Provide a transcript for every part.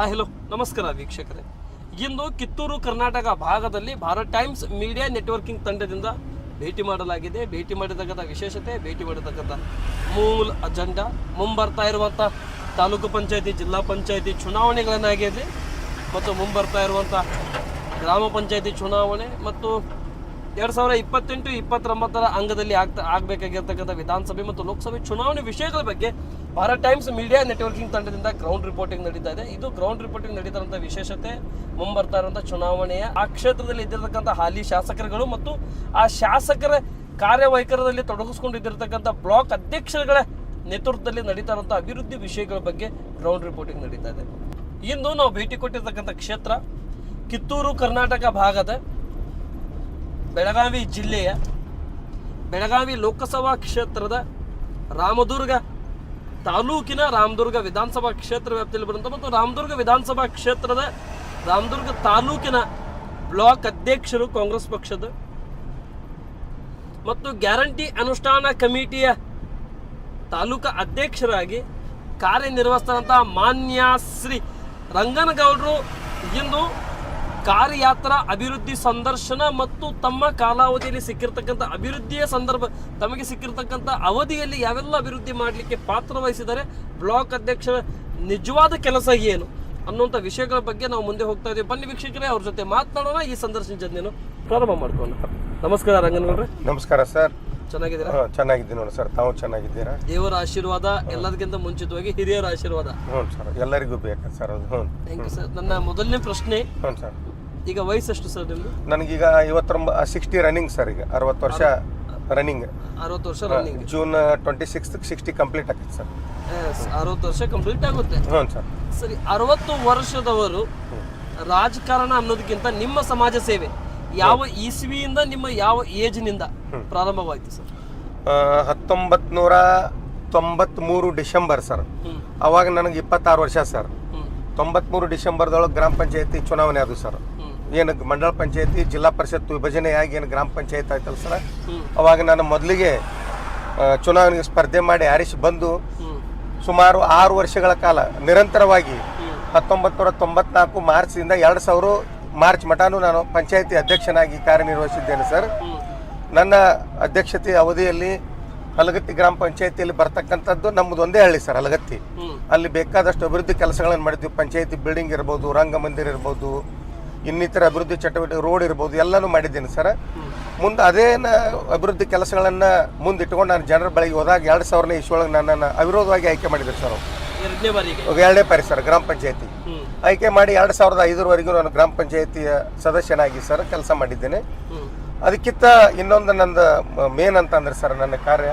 Hello ನಮಸ್ಕಾರ ವೀಕ್ಷಕರೇ. ಇಂದು ಕಿತ್ತೂರು ಕರ್ನಾಟಕ ಭಾಗದಲ್ಲಿ ಭಾರತ್ ಟೈಮ್ಸ್ ಮೀಡಿಯಾ ನೆಟ್ವರ್ಕಿಂಗ್ ತಂಡದಿಂದ ಭೇಟಿ ಮಾಡಲಾಗಿದೆ. ಭೇಟಿ ಮಾಡಿರ್ತಕ್ಕಂಥ ವಿಶೇಷತೆ, ಭೇಟಿ ಮಾಡಿರ್ತಕ್ಕಂಥ ಮೂಲ ಅಜೆಂಡಾ, ಮುಂಬರ್ತಾ ಇರುವಂಥ ತಾಲೂಕು ಪಂಚಾಯತಿ, ಜಿಲ್ಲಾ ಪಂಚಾಯತಿ ಚುನಾವಣೆಗಳನ್ನಾಗಿದೆ ಮತ್ತು ಮುಂಬರ್ತಾ ಇರುವಂಥ ಗ್ರಾಮ ಪಂಚಾಯತಿ ಚುನಾವಣೆ ಮತ್ತು 2028-29 ಅಂಗದಲ್ಲಿ ಆಗಬೇಕಾಗಿರ್ತಕ್ಕಂಥ ವಿಧಾನಸಭೆ ಮತ್ತು ಲೋಕಸಭೆ ಚುನಾವಣೆ ವಿಷಯಗಳ ಬಗ್ಗೆ ಭಾರತ್ ಟೈಮ್ಸ್ ಮೀಡಿಯಾ ನೆಟ್ವರ್ಕಿಂಗ್ ತಂಡದಿಂದ ಗ್ರೌಂಡ್ ರಿಪೋರ್ಟಿಂಗ್ ನಡೀತಾ ಇದೆ. ಇದು ಗ್ರೌಂಡ್ ರಿಪೋರ್ಟಿಂಗ್ ನಡೀತಾರಂಥ ವಿಶೇಷತೆ, ಮುಂಬರ್ತಾ ಇರುವಂಥ ಚುನಾವಣೆಯ ಆ ಕ್ಷೇತ್ರದಲ್ಲಿ ಇದ್ದಿರತಕ್ಕಂಥ ಹಾಲಿ ಶಾಸಕರುಗಳು ಮತ್ತು ಆ ಶಾಸಕರ ಕಾರ್ಯವೈಖರದಲ್ಲಿ ತೊಡಗಿಸ್ಕೊಂಡಿದ್ದಿರತಕ್ಕಂಥ ಬ್ಲಾಕ್ ಅಧ್ಯಕ್ಷರುಗಳ ನೇತೃತ್ವದಲ್ಲಿ ನಡೀತಾ ಇರುವಂಥ ಅಭಿವೃದ್ಧಿ ವಿಷಯಗಳ ಬಗ್ಗೆ ಗ್ರೌಂಡ್ ರಿಪೋರ್ಟಿಂಗ್ ನಡೀತಾ ಇದೆ. ಇಂದು ನಾವು ಭೇಟಿ ಕೊಟ್ಟಿರ್ತಕ್ಕಂಥ ಕ್ಷೇತ್ರ ಕಿತ್ತೂರು ಕರ್ನಾಟಕ ಭಾಗದ ಬೆಳಗಾವಿ ಜಿಲ್ಲೆಯ ಬೆಳಗಾವಿ ಲೋಕಸಭಾ ಕ್ಷೇತ್ರದ ರಾಮದುರ್ಗ ತಾಲೂಕಿನ ರಾಮದುರ್ಗ ವಿಧಾನಸಭಾ ಕ್ಷೇತ್ರ ವ್ಯಾಪ್ತಿಯಲ್ಲಿ ಬರುವಂಥ ಮತ್ತು ರಾಮದುರ್ಗ ವಿಧಾನಸಭಾ ಕ್ಷೇತ್ರದ ರಾಮದುರ್ಗ ತಾಲೂಕಿನ ಬ್ಲಾಕ್ ಅಧ್ಯಕ್ಷರು ಕಾಂಗ್ರೆಸ್ ಪಕ್ಷದ ಮತ್ತು ಗ್ಯಾರಂಟಿ ಅನುಷ್ಠಾನ ಕಮಿಟಿಯ ತಾಲೂಕಾ ಅಧ್ಯಕ್ಷರಾಗಿ ಕಾರ್ಯನಿರ್ವಹಿಸಿದಂಥ ಮಾನ್ಯ ಶ್ರೀ ರಂಗನಗೌಡರು ಇಂದು ಕಾರ್ಯಯಾತ್ರಾ ಅಭಿವೃದ್ಧಿ ಸಂದರ್ಶನ ಮತ್ತು ತಮ್ಮ ಕಾಲಾವಧಿಯಲ್ಲಿ ಸಿಕ್ಕಿರ್ತಕ್ಕಂಥ ಅಭಿವೃದ್ಧಿಯ ತಮಗೆ ಸಿಕ್ಕಿರ್ತಕ್ಕಂಥ ಅವಧಿಯಲ್ಲಿ ಯಾವೆಲ್ಲ ಅಭಿವೃದ್ಧಿ ಮಾಡಲಿಕ್ಕೆ ಪಾತ್ರ ವಹಿಸಿದರೆ, ಬ್ಲಾಕ್ ಅಧ್ಯಕ್ಷರ ನಿಜವಾದ ಕೆಲಸ ಏನು ಅನ್ನುವಂಥ ವಿಷಯಗಳ ಬಗ್ಗೆ ನಾವು ಮುಂದೆ ಹೋಗ್ತಾ ಇದ್ದೀವಿ. ಬನ್ನಿ ವೀಕ್ಷಕರೇ, ಅವ್ರ ಜೊತೆ ಮಾತನಾಡೋಣ. ಈ ಸಂದರ್ಶನ ಜೊತೆನು ಪ್ರಾರಂಭ ಮಾಡ್ಕೊಂಡು. ನಮಸ್ಕಾರ ರಂಗನಗೌಡ್ರೆ. ನಮಸ್ಕಾರ ಸರ್. ಚೆನ್ನಾಗಿದ್ದೀರಾ? ಚೆನ್ನಾಗಿದ್ದೀನಿ ನೋಡಿ ಸರ್, ತಾವು ಚೆನ್ನಾಗಿದ್ದೀರಾ? ದೇವರ ಆಶೀರ್ವಾದ, ಎಲ್ಲದಕ್ಕಿಂತ ಮುಂಚಿತವಾಗಿ ಹಿರಿಯರ ಆಶೀರ್ವಾದ. ಹ್ಞೂ ಸರ್, ಎಲ್ಲರಿಗೂ ಬೇಕು ಸರ್ ಅದು. ಹ್ಞೂ, ಥ್ಯಾಂಕ್ ಯು ಸರ್. ನನ್ನ ಮೊದಲನೇ ಪ್ರಶ್ನೆ, ಹ್ಞೂ ಸರ್, ಈಗ ವಯಸ್ಸೆಷ್ಟು ಸರ್ ನಿಮ್ದು? ನನಗೀಗ 60 ರನ್ನಿಂಗ್ ಸರ್. ಈಗ 60 ವರ್ಷ ರನ್ನಿಂಗ್. 60 ವರ್ಷ ರನ್ನಿಂಗ್. ಜೂನ್ 26 60 ಕಂಪ್ಲೀಟ್ ಆಗ್ತದೆ ಸರ್. 60 ವರ್ಷ ಕಂಪ್ಲೀಟ್ ಆಗುತ್ತೆ. ಹ್ಞೂ ಸರ್. ಸರಿ, 60 ವರ್ಷದವರು ರಾಜಕಾರಣ ಅನ್ನೋದಕ್ಕಿಂತ ನಿಮ್ಮ ಸಮಾಜ ಸೇವೆ ಯಾವ ಇಸ್ವಿಯಿಂದ, ನಿಮ್ಮ ಯಾವ ಏಜ್ನಿಂದ ಪ್ರಾರಂಭವಾಯಿತು ಸರ್? 1993 December sir. ಅವಾಗ ನನಗೆ 26 ವರ್ಷ ಸರ್. 93 ಡಿಸೆಂಬರ್ದೊಳಗೆ ಗ್ರಾಮ ಪಂಚಾಯತಿ ಚುನಾವಣೆ ಅದು ಸರ್. ಏನು ಮಂಡಳ ಪಂಚಾಯತಿ ಜಿಲ್ಲಾ ಪರಿಷತ್ ವಿಭಜನೆಯಾಗಿ ಏನು ಗ್ರಾಮ ಪಂಚಾಯತ್ ಆಯ್ತಲ್ಲ ಸರ್, ಅವಾಗ ನಾನು ಮೊದಲಿಗೆ ಚುನಾವಣೆಗೆ ಸ್ಪರ್ಧೆ ಮಾಡಿ ಆರಿಸಿ ಬಂದು ಸುಮಾರು 6 ವರ್ಷಗಳ ಕಾಲ ನಿರಂತರವಾಗಿ 1994 ಮಾರ್ಚ್ದಿಂದ 2000 ಮಾರ್ಚ್ ಮಟಾನು ನಾನು ಪಂಚಾಯತಿ ಅಧ್ಯಕ್ಷನಾಗಿ ಕಾರ್ಯನಿರ್ವಹಿಸಿದ್ದೇನೆ ಸರ್. ನನ್ನ ಅಧ್ಯಕ್ಷತೆ ಅವಧಿಯಲ್ಲಿ ಹಲಗತ್ತಿ ಗ್ರಾಮ ಪಂಚಾಯತಿಯಲ್ಲಿ ಬರ್ತಕ್ಕಂಥದ್ದು ನಮ್ಮದು ಒಂದೇ ಹಳ್ಳಿ ಸರ್, ಹಲಗತ್ತಿ. ಅಲ್ಲಿ ಬೇಕಾದಷ್ಟು ಅಭಿವೃದ್ಧಿ ಕೆಲಸಗಳನ್ನು ಮಾಡಿದ್ವಿ. ಪಂಚಾಯತಿ ಬಿಲ್ಡಿಂಗ್ ಇರ್ಬೋದು, ರಂಗಮಂದಿರ ಇರ್ಬೋದು, ಇನ್ನಿತರ ಅಭಿವೃದ್ಧಿ ಚಟುವಟಿಕೆ, ರೋಡ್ ಇರ್ಬೋದು, ಎಲ್ಲನೂ ಮಾಡಿದ್ದೀನಿ ಸರ್. ಮುಂದೆ ಅದೇ ಅಭಿವೃದ್ಧಿ ಕೆಲಸಗಳನ್ನು ಮುಂದಿಟ್ಕೊಂಡು ನಾನು ಜನರ ಬಳಿಗೆ ಹೋದಾಗ 2000ನೇ ಇಸ್ವಿಯೊಳಗೆ ನನ್ನನ್ನು ಅವಿರೋಧವಾಗಿ ಆಯ್ಕೆ ಮಾಡಿದ್ರು ಸರ್. ಎರಡನೇ ಬಾರಿ ಸರ್ ಗ್ರಾಮ ಪಂಚಾಯತಿ ಆಯ್ಕೆ ಮಾಡಿ 2005ವರೆಗೂ ನಾನು ಗ್ರಾಮ ಪಂಚಾಯತಿಯ ಸದಸ್ಯನಾಗಿ ಸರ್ ಕೆಲಸ ಮಾಡಿದ್ದೇನೆ. ಅದಕ್ಕಿಂತ ಇನ್ನೊಂದು ನಂದು ಮೇನ್ ಅಂತಂದ್ರೆ ಸರ್, ನನ್ನ ಕಾರ್ಯ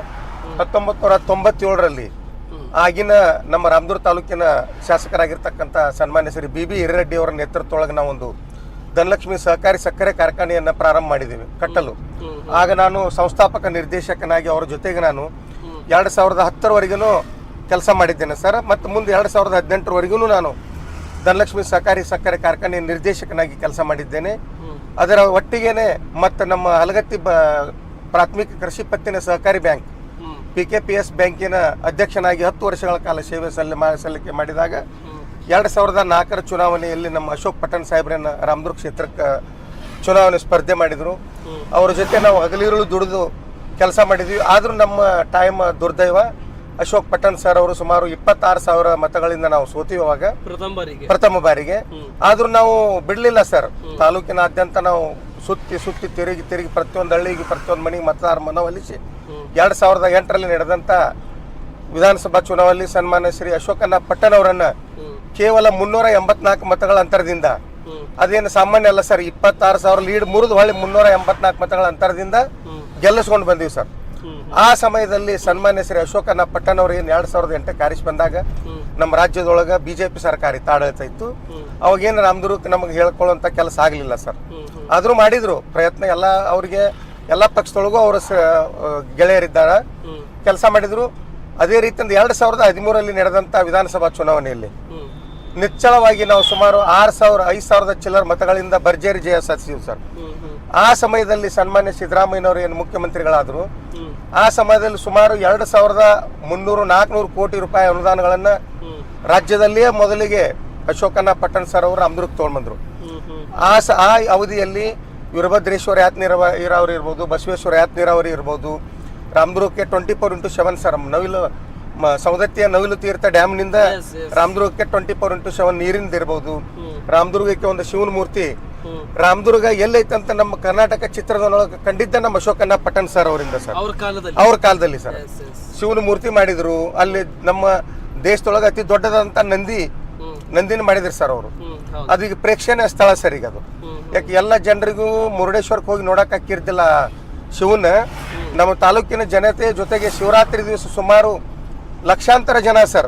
1997ರಲ್ಲಿ ಆಗಿನ ನಮ್ಮ ರಾಮದುರ್ಗ ತಾಲೂಕಿನ ಶಾಸಕರಾಗಿರ್ತಕ್ಕಂಥ ಸನ್ಮಾನ್ಯ ಶ್ರೀ BB ಹಿರೇರೆಡ್ಡಿ ಅವರ ನೇತೃತ್ವದೊಳಗೆ ನಾವೊಂದು ಧನಲಕ್ಷ್ಮಿ ಸಹಕಾರಿ ಸಕ್ಕರೆ ಕಾರ್ಖಾನೆಯನ್ನು ಪ್ರಾರಂಭ ಮಾಡಿದ್ದೇವೆ ಕಟ್ಟಲು. ಆಗ ನಾನು ಸಂಸ್ಥಾಪಕ ನಿರ್ದೇಶಕನಾಗಿ ಅವರ ಜೊತೆಗೆ ನಾನು 2010ವರೆಗೂ ಕೆಲಸ ಮಾಡಿದ್ದೇನೆ ಸರ್. ಮತ್ತು ಮುಂದೆ 2018ವರೆಗೂ ನಾನು ಧನಲಕ್ಷ್ಮಿ ಸಹಕಾರಿ ಸಕ್ಕರೆ ಕಾರ್ಖಾನೆ ನಿರ್ದೇಶಕನಾಗಿ ಕೆಲಸ ಮಾಡಿದ್ದೇನೆ. ಅದರ ಒಟ್ಟಿಗೆನೆ ಮತ್ತು ನಮ್ಮ ಹಲಗತ್ತಿ ಪ್ರಾಥಮಿಕ ಕೃಷಿ ಪತ್ತಿನ ಸಹಕಾರಿ ಬ್ಯಾಂಕ್ PKPS ಬ್ಯಾಂಕಿನ ಅಧ್ಯಕ್ಷನಾಗಿ 10 ವರ್ಷಗಳ ಕಾಲ ಸೇವೆ ಸಲ್ಲಿಕೆ ಮಾಡಿದಾಗ 2004ರ ಚುನಾವಣೆಯಲ್ಲಿ ನಮ್ಮ ಅಶೋಕ್ ಪಟ್ಟಣ್ ಸಾಹೇಬ್ರನ್ನ ರಾಮದುರ್ಗ ಕ್ಷೇತ್ರಕ್ಕೆ ಚುನಾವಣೆ ಸ್ಪರ್ಧೆ ಮಾಡಿದರು. ಅವರ ಜೊತೆ ನಾವು ಹಗಲಿರುಳು ದುಡಿದು ಕೆಲಸ ಮಾಡಿದ್ವಿ. ಆದರೂ ನಮ್ಮ ಟೈಮ್ ದುರ್ದೈವ, ಅಶೋಕ್ ಪಟ್ಟಣ್ ಸರ್ ಅವರು ಸುಮಾರು 26,000 ಮತಗಳಿಂದ ನಾವು ಸೋತೀವಿ ಅವಾಗ ಪ್ರಥಮ ಬಾರಿಗೆ. ಆದ್ರೂ ನಾವು ಬಿಡ್ಲಿಲ್ಲ ಸರ್. ತಾಲೂಕಿನಾದ್ಯಂತ ನಾವು ಸುತ್ತಿ ತಿರುಗಿ ಪ್ರತಿಯೊಂದು ಹಳ್ಳಿಗೆ, ಪ್ರತಿಯೊಂದು ಮನೆಗೆ ಮತದಾರ ಮನವೊಲಿಸಿ 2008ರಲ್ಲಿ ನಡೆದಂತ ವಿಧಾನಸಭಾ ಚುನಾವಣೆಯಲ್ಲಿ ಸನ್ಮಾನ್ಯ ಶ್ರೀ ಅಶೋಕಣ್ಣ ಪಟ್ಟಣ್ ಅವರನ್ನ ಕೇವಲ 384 ಮತಗಳ ಅಂತರದಿಂದ, ಅದೇನು ಸಾಮಾನ್ಯ ಅಲ್ಲ ಸರ್, 26,000 ಲೀಡ್ ಮುರಿದು ಹೊಳ್ಳಿ 384 ಮತಗಳ ಅಂತರದಿಂದ ಗೆಲ್ಲಿಸ್ಕೊಂಡು ಬಂದೀವಿ ಸರ್. ಆ ಸಮಯದಲ್ಲಿ ಸನ್ಮಾನ್ಯ ಶ್ರೀ ಅಶೋಕಣ್ಣ ಪಟ್ಟಣ್ ಅವರು ಏನು 2008ಕ್ಕೆ ಆರಿಸಿ ಬಂದಾಗ ನಮ್ಮ ರಾಜ್ಯದೊಳಗೆ BJP ಸರ್ಕಾರ ಆಡಳಿತ ಇತ್ತು. ಅವಾಗೇನು ರಾಮದುರ್ಗಕ್ಕೆ ನಮಗೆ ಹೇಳ್ಕೊಳ್ಳುವಂಥ ಕೆಲಸ ಆಗಲಿಲ್ಲ ಸರ್. ಆದರೂ ಮಾಡಿದ್ರು ಪ್ರಯತ್ನ. ಅವರಿಗೆ ಎಲ್ಲ ಪಕ್ಷದೊಳಗೂ ಅವರ ಗೆಳೆಯರಿದ್ದಾರೆ, ಕೆಲಸ ಮಾಡಿದ್ರು. ಅದೇ ರೀತಿಯಿಂದ 2013ರಲ್ಲಿ ನಡೆದಂಥ ವಿಧಾನಸಭಾ ಚುನಾವಣೆಯಲ್ಲಿ ನಿಚ್ಚಳವಾಗಿ ನಾವು ಸುಮಾರು 5,000 ಚಿಲ್ಲರ್ ಮತಗಳಿಂದ ಭರ್ಜರಿ ಜಯ ಸಾಧಿಸಿದ್ವಿ ಸರ್. ಆ ಸಮಯದಲ್ಲಿ ಸನ್ಮಾನ್ಯ ಸಿದ್ದರಾಮಯ್ಯನವರು ಏನು ಮುಖ್ಯಮಂತ್ರಿಗಳಾದರು, ಆ ಸಮಯದಲ್ಲಿ ಸುಮಾರು 2,300-400 ಕೋಟಿ ರೂಪಾಯಿ ಅನುದಾನಗಳನ್ನು ರಾಜ್ಯದಲ್ಲಿಯೇ ಮೊದಲಿಗೆ ಅಶೋಕಣ್ಣ ಪಟ್ಟಣ್ ಸರ್ ಅವರು ರಾಮದುರ್ಗ ತೊಗೊಂಡ್ಬಂದ್ರು. ಆ ಅವಧಿಯಲ್ಲಿ ವೀರಭದ್ರೇಶ್ವರ ಯಾತ್ ನೀರಾವರಿ ಇರ್ಬೋದು, ಬಸವೇಶ್ವರ ಯಾತ್ ನೀರಾವರಿ ಇರ್ಬೋದು, ರಾಮದುರ್ಗಕ್ಕೆ 24x7 ಸರ್ ನವಿಲು ಸೌದತ್ತಿಯ ನವಿಲು ತೀರ್ಥ ಡ್ಯಾಮ್ನಿಂದ ರಾಮದುರ್ಗಕ್ಕೆ 24x7 ನೀರಿಂದ ಇರ್ಬೋದು. ರಾಮದುರ್ಗಕ್ಕೆ ಒಂದು ಶಿವನ ಮೂರ್ತಿ ರಾಮದುರ್ಗ ಎಲ್ಲೈತಂತ ನಮ್ಮ ಕರ್ನಾಟಕ ಚಿತ್ರದೊಳಗೆ ಕಂಡಿದ್ದ ನಮ್ಮ ಅಶೋಕಣ್ಣ ಪಟ್ಟಣ್ ಸರ್ ಅವರಿಂದ ಸರ್, ಅವ್ರ ಕಾಲದಲ್ಲಿ ಸರ್ ಶಿವನ ಮೂರ್ತಿ ಮಾಡಿದ್ರು. ಅಲ್ಲಿ ನಮ್ಮ ದೇಶದೊಳಗೆ ಅತಿ ದೊಡ್ಡದಂತ ನಂದಿನ ಮಾಡಿದ್ರು ಸರ್ ಅವರು. ಅದೀಗ ಪ್ರೇಕ್ಷಣೀಯ ಸ್ಥಳ ಸರ್ ಈಗ ಅದು. ಯಾಕೆ ಎಲ್ಲ ಜನರಿಗೂ ಮುರುಡೇಶ್ವರಕ್ಕೆ ಹೋಗಿ ನೋಡಕ್ ಹಾಕಿರ್ತಿಲ್ಲ ಶಿವನ. ನಮ್ಮ ತಾಲೂಕಿನ ಜನತೆ ಜೊತೆಗೆ ಶಿವರಾತ್ರಿ ದಿವಸ ಸುಮಾರು ಲಕ್ಷಾಂತರ ಜನ ಸರ್,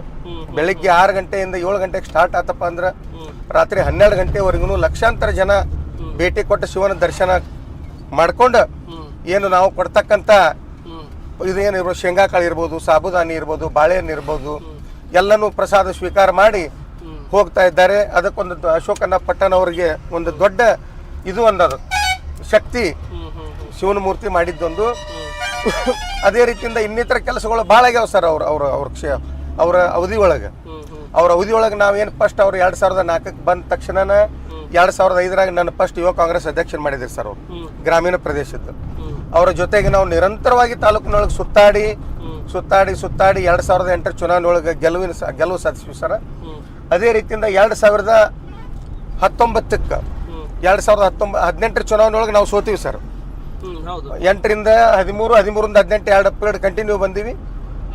ಬೆಳಿಗ್ಗೆ 6 ಗಂಟೆಯಿಂದ 7 ಗಂಟೆಗೆ ಸ್ಟಾರ್ಟ್ ಆತಪ್ಪ ಅಂದ್ರೆ ರಾತ್ರಿ 12 ಗಂಟೆವರೆಗೂ ಲಕ್ಷಾಂತರ ಜನ ಭೇಟಿ ಕೊಟ್ಟು ಶಿವನ ದರ್ಶನ ಮಾಡ್ಕೊಂಡು ಏನು ನಾವು ಕೊಡ್ತಕ್ಕಂಥ ಇದೇನಿರ್ಬೋದು, ಶೇಂಗಾ ಕಾಳು ಇರ್ಬೋದು, ಸಾಬುದಾನಿ ಇರ್ಬೋದು, ಬಾಳೆಹಣ್ಣು ಇರ್ಬೋದು, ಎಲ್ಲನೂ ಪ್ರಸಾದ ಸ್ವೀಕಾರ ಮಾಡಿ ಹೋಗ್ತಾ ಇದ್ದಾರೆ. ಅದಕ್ಕೊಂದು ಅಶೋಕಣ್ಣ ಪಟ್ಟಣ್ ಅವರಿಗೆ ಒಂದು ದೊಡ್ಡ ಇದು ಒಂದದು ಶಕ್ತಿ ಶಿವನ ಮೂರ್ತಿ ಮಾಡಿದ್ದೊಂದು. ಅದೇ ರೀತಿಯಿಂದ ಇನ್ನಿತರ ಕೆಲಸಗಳು ಭಾಳ ಆಗ್ಯಾವ ಸರ್. ಅವರ ಅವಧಿ ಒಳಗೆ ನಾವೇನು ಫಸ್ಟ್ ಅವ್ರು 2004ಕ್ಕೆ ಬಂದ ತಕ್ಷಣ 2005ರಾಗ ನನ್ನ ಫಸ್ಟ್ ಯುವ ಕಾಂಗ್ರೆಸ್ ಅಧ್ಯಕ್ಷನ್ ಮಾಡಿದ್ರು ಸರ್ ಅವರು ಗ್ರಾಮೀಣ ಪ್ರದೇಶದ್ದು. ಅವರ ಜೊತೆಗೆ ನಾವು ನಿರಂತರವಾಗಿ ತಾಲೂಕಿನೊಳಗೆ ಸುತ್ತಾಡಿ 2008 ಚುನಾವಣೆ ಒಳಗೆ ಗೆಲುವು ಸಾಧಿಸಿವಿ ಸರ್. ಅದೇ ರೀತಿಯಿಂದ 2019ಕ್ಕೆ 2018 ಚುನಾವಣೆ ಒಳಗೆ ನಾವು ಸೋತೀವಿ ಸರ್. 8ರಿಂದ 13, 13ರಿಂದ 18 2 ಪೀರಿಯಡ್ ಕಂಟಿನ್ಯೂ ಬಂದಿವಿ.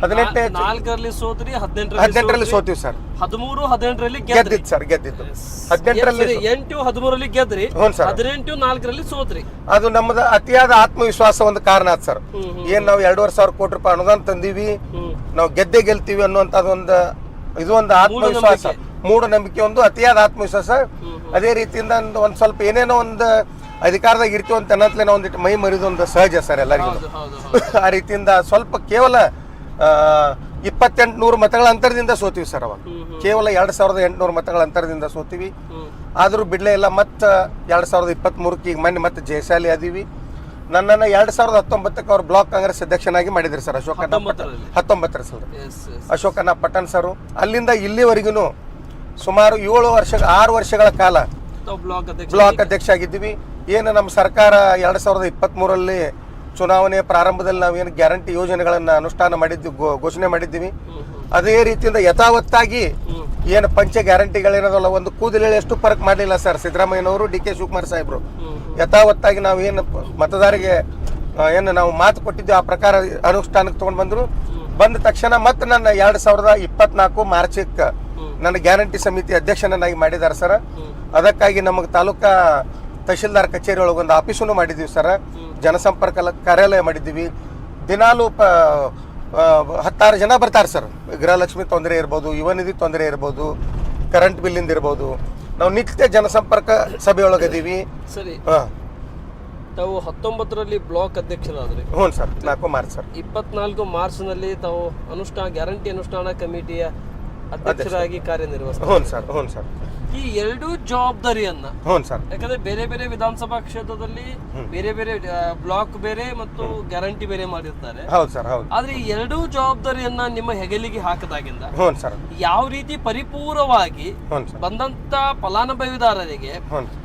4ರಲ್ಲಿ ಸೋತ್ರಿ, 18ರಲ್ಲಿ ಸೋತೀವಿ ಸರ್. 13, 18ರಲ್ಲಿ ಗೆದ್ದಿದ್ದು ಸರ್, ಗೆದ್ದಿದ್ದು 18ರಲ್ಲಿ 8, 13ರಲ್ಲಿ ಗೆದ್ರಿ. 18, 4ರಲ್ಲಿ ಸೋತ್ರಿ. ಅದು ನಮ್ಮದ ಅತಿಯಾದ ಆತ್ಮವಿಶ್ವಾಸ ಒಂದು ಕಾರಣ ಆತ್ ಸರ್. ಏನ್ ನಾವು 2,500 ಕೋಟಿ ರೂಪಾಯಿ ಅನುದಾನ ತಂದೀವಿ, ನಾವು ಗೆಲ್ತೀವಿ ಅನ್ನುವಂಥದ್ದು ಇದು ಒಂದು ಆತ್ಮವಿಶ್ವಾಸ, ಮೂಢನಂಬಿಕೆ, ಒಂದು ಅತಿಯಾದ ಆತ್ಮವಿಶ್ವಾಸ. ಅದೇ ರೀತಿಯಿಂದ ಒಂದ್ ಸ್ವಲ್ಪ ಏನೇನೋ ಒಂದು ಅಧಿಕಾರದಾಗ ಇರ್ತೀವಿ ಅಂತ ಅನ್ನತ್ಲೇ ನಾವು ಒಂದಿಟ್ಟು ಮೈ ಮರಿದೊಂದು ಸಹಜ ಸರ್ ಎಲ್ಲರಿಗೂ. ಆ ರೀತಿಯಿಂದ ಸ್ವಲ್ಪ ಕೇವಲ 2800 ಮತಗಳ ಅಂತರದಿಂದ ಸೋತೀವಿ ಸರ್. ಅವಾಗ ಕೇವಲ 2800 ಮತಗಳ ಅಂತರದಿಂದ ಸೋತೀವಿ. ಆದರೂ ಬಿಡ್ಲೇ ಇಲ್ಲ. ಮತ್ತೆ 2023ಕ್ಕೆ ಈಗ ಮೊನ್ನೆ ಮತ್ತೆ ಜಯಶಾಲಿ ಆದೀವಿ. ನನ್ನನ್ನು 2019ಕ್ಕೆ ಅವ್ರು ಬ್ಲಾಕ್ ಕಾಂಗ್ರೆಸ್ ಅಧ್ಯಕ್ಷನಾಗಿ ಮಾಡಿದ್ರು ಸರ್ ಅಶೋಕಣ್ಣ 19 ಸರ್ ಅಶೋಕಣ್ಣ ಪಟ್ಟಣ್ ಸರ್. ಅಲ್ಲಿಂದ ಇಲ್ಲಿವರೆಗೂ ಸುಮಾರು 6 ವರ್ಷಗಳ ಕಾಲ ಬ್ಲಾಕ್ ಅಧ್ಯಕ್ಷ ಆಗಿದ್ದೀವಿ. ಏನು ನಮ್ಮ ಸರ್ಕಾರ 2023ರಲ್ಲಿ ಚುನಾವಣೆ ಪ್ರಾರಂಭದಲ್ಲಿ ನಾವೇನು ಗ್ಯಾರಂಟಿ ಯೋಜನೆಗಳನ್ನ ಅನುಷ್ಠಾನ ಮಾಡಿದ್ವಿ, ಘೋಷಣೆ ಮಾಡಿದ್ದೀವಿ. ಅದೇ ರೀತಿಯಿಂದ ಯಥಾವತ್ತಾಗಿ ಏನು ಪಂಚ ಗ್ಯಾರಂಟಿಗಳೇನದಲ್ಲ ಒಂದು ಕೂದಲೇಳಿ ಎಷ್ಟು ಫರಕ್ ಮಾಡಲಿಲ್ಲ ಸರ್ ಸಿದ್ದರಾಮಯ್ಯನವರು, DK ಶಿವಕುಮಾರ್ ಸಾಹೇಬರು. ಯಥಾವತ್ತಾಗಿ ನಾವು ಏನು ಮತದಾರರಿಗೆ ಏನು ನಾವು ಮಾತು ಕೊಟ್ಟಿದ್ವಿ ಆ ಪ್ರಕಾರ ಅನುಷ್ಠಾನಕ್ಕೆ ತೊಗೊಂಡು ಬಂದ ತಕ್ಷಣ ಮತ್ತೆ ನನ್ನ 2024 ಮಾರ್ಚಕ್ಕೆ ನನ್ನ ಗ್ಯಾರಂಟಿ ಸಮಿತಿ ಅಧ್ಯಕ್ಷನನ್ನಾಗಿ ಮಾಡಿದ್ದಾರೆ ಸರ್. ಅದಕ್ಕಾಗಿ ನಮಗೆ ತಾಲೂಕಾ ತಹಶೀಲ್ದಾರ್ ಕಚೇರಿ ಒಳಗೆ ಒಂದು ಆಫೀಸನ್ನು ಮಾಡಿದ್ದೀವಿ ಸರ್. ಜನಸಂಪರ್ಕ ಕಾರ್ಯಾಲಯ ಮಾಡಿದ್ದೀವಿ. ದಿನಾಲೂ 16 ಜನ ಬರ್ತಾರೆ ಸರ್. ಗೃಹಲಕ್ಷ್ಮಿ ತೊಂದರೆ ಇರ್ಬೋದು, ಯುವ ನಿಧಿ ತೊಂದರೆ ಇರ್ಬೋದು, ಕರೆಂಟ್ ಬಿಲ್ಲಿಂದ ಇರ್ಬೋದು. ನಾವು ನಿತ್ಯ ಜನಸಂಪರ್ಕ ಸಭೆಯೊಳಗಿದ್ದೀವಿ. ಸರಿ, ತಾವು 19ರಲ್ಲಿ ಬ್ಲಾಕ್ ಅಧ್ಯಕ್ಷರಾದ್ರಿ. ಹ್ಞೂ ಸರ್, 4 ಮಾರ್ಚ್ ಸರ್. 24 ಮಾರ್ಚ್ನಲ್ಲಿ ತಾವು ಗ್ಯಾರಂಟಿ ಅನುಷ್ಠಾನ ಕಮಿಟಿಯ ಅಧ್ಯಕ್ಷರಾಗಿ ಕಾರ್ಯನಿರ್ವಹಿಸ್ತಾರೆ. ಹ್ಞೂ ಸರ್. ಈ ಎರಡೂ ಜವಾಬ್ದಾರಿಯನ್ನ, ಸರ್, ಯಾಕಂದ್ರೆ ಬೇರೆ ಬೇರೆ ವಿಧಾನಸಭಾ ಕ್ಷೇತ್ರದಲ್ಲಿ ಬೇರೆ ಬೇರೆ ಬ್ಲಾಕ್ ಬೇರೆ ಮತ್ತು ಗ್ಯಾರಂಟಿ ಬೇರೆ ಮಾಡಿರ್ತಾರೆ. ಹೌದು ಸರ್, ಹೌದು. ಆದ್ರೆ ಈ ಎರಡೂ ಜವಾಬ್ದಾರಿಯನ್ನ ನಿಮ್ಮ ಹೆಗಲಿಗೆ ಹಾಕಿದಾಗಿಂದ ಸರ್ ಯಾವ ರೀತಿ ಪರಿಪೂರ್ಣವಾಗಿ ಬಂದಂತ ಫಲಾನುಭವಿದಾರರಿಗೆ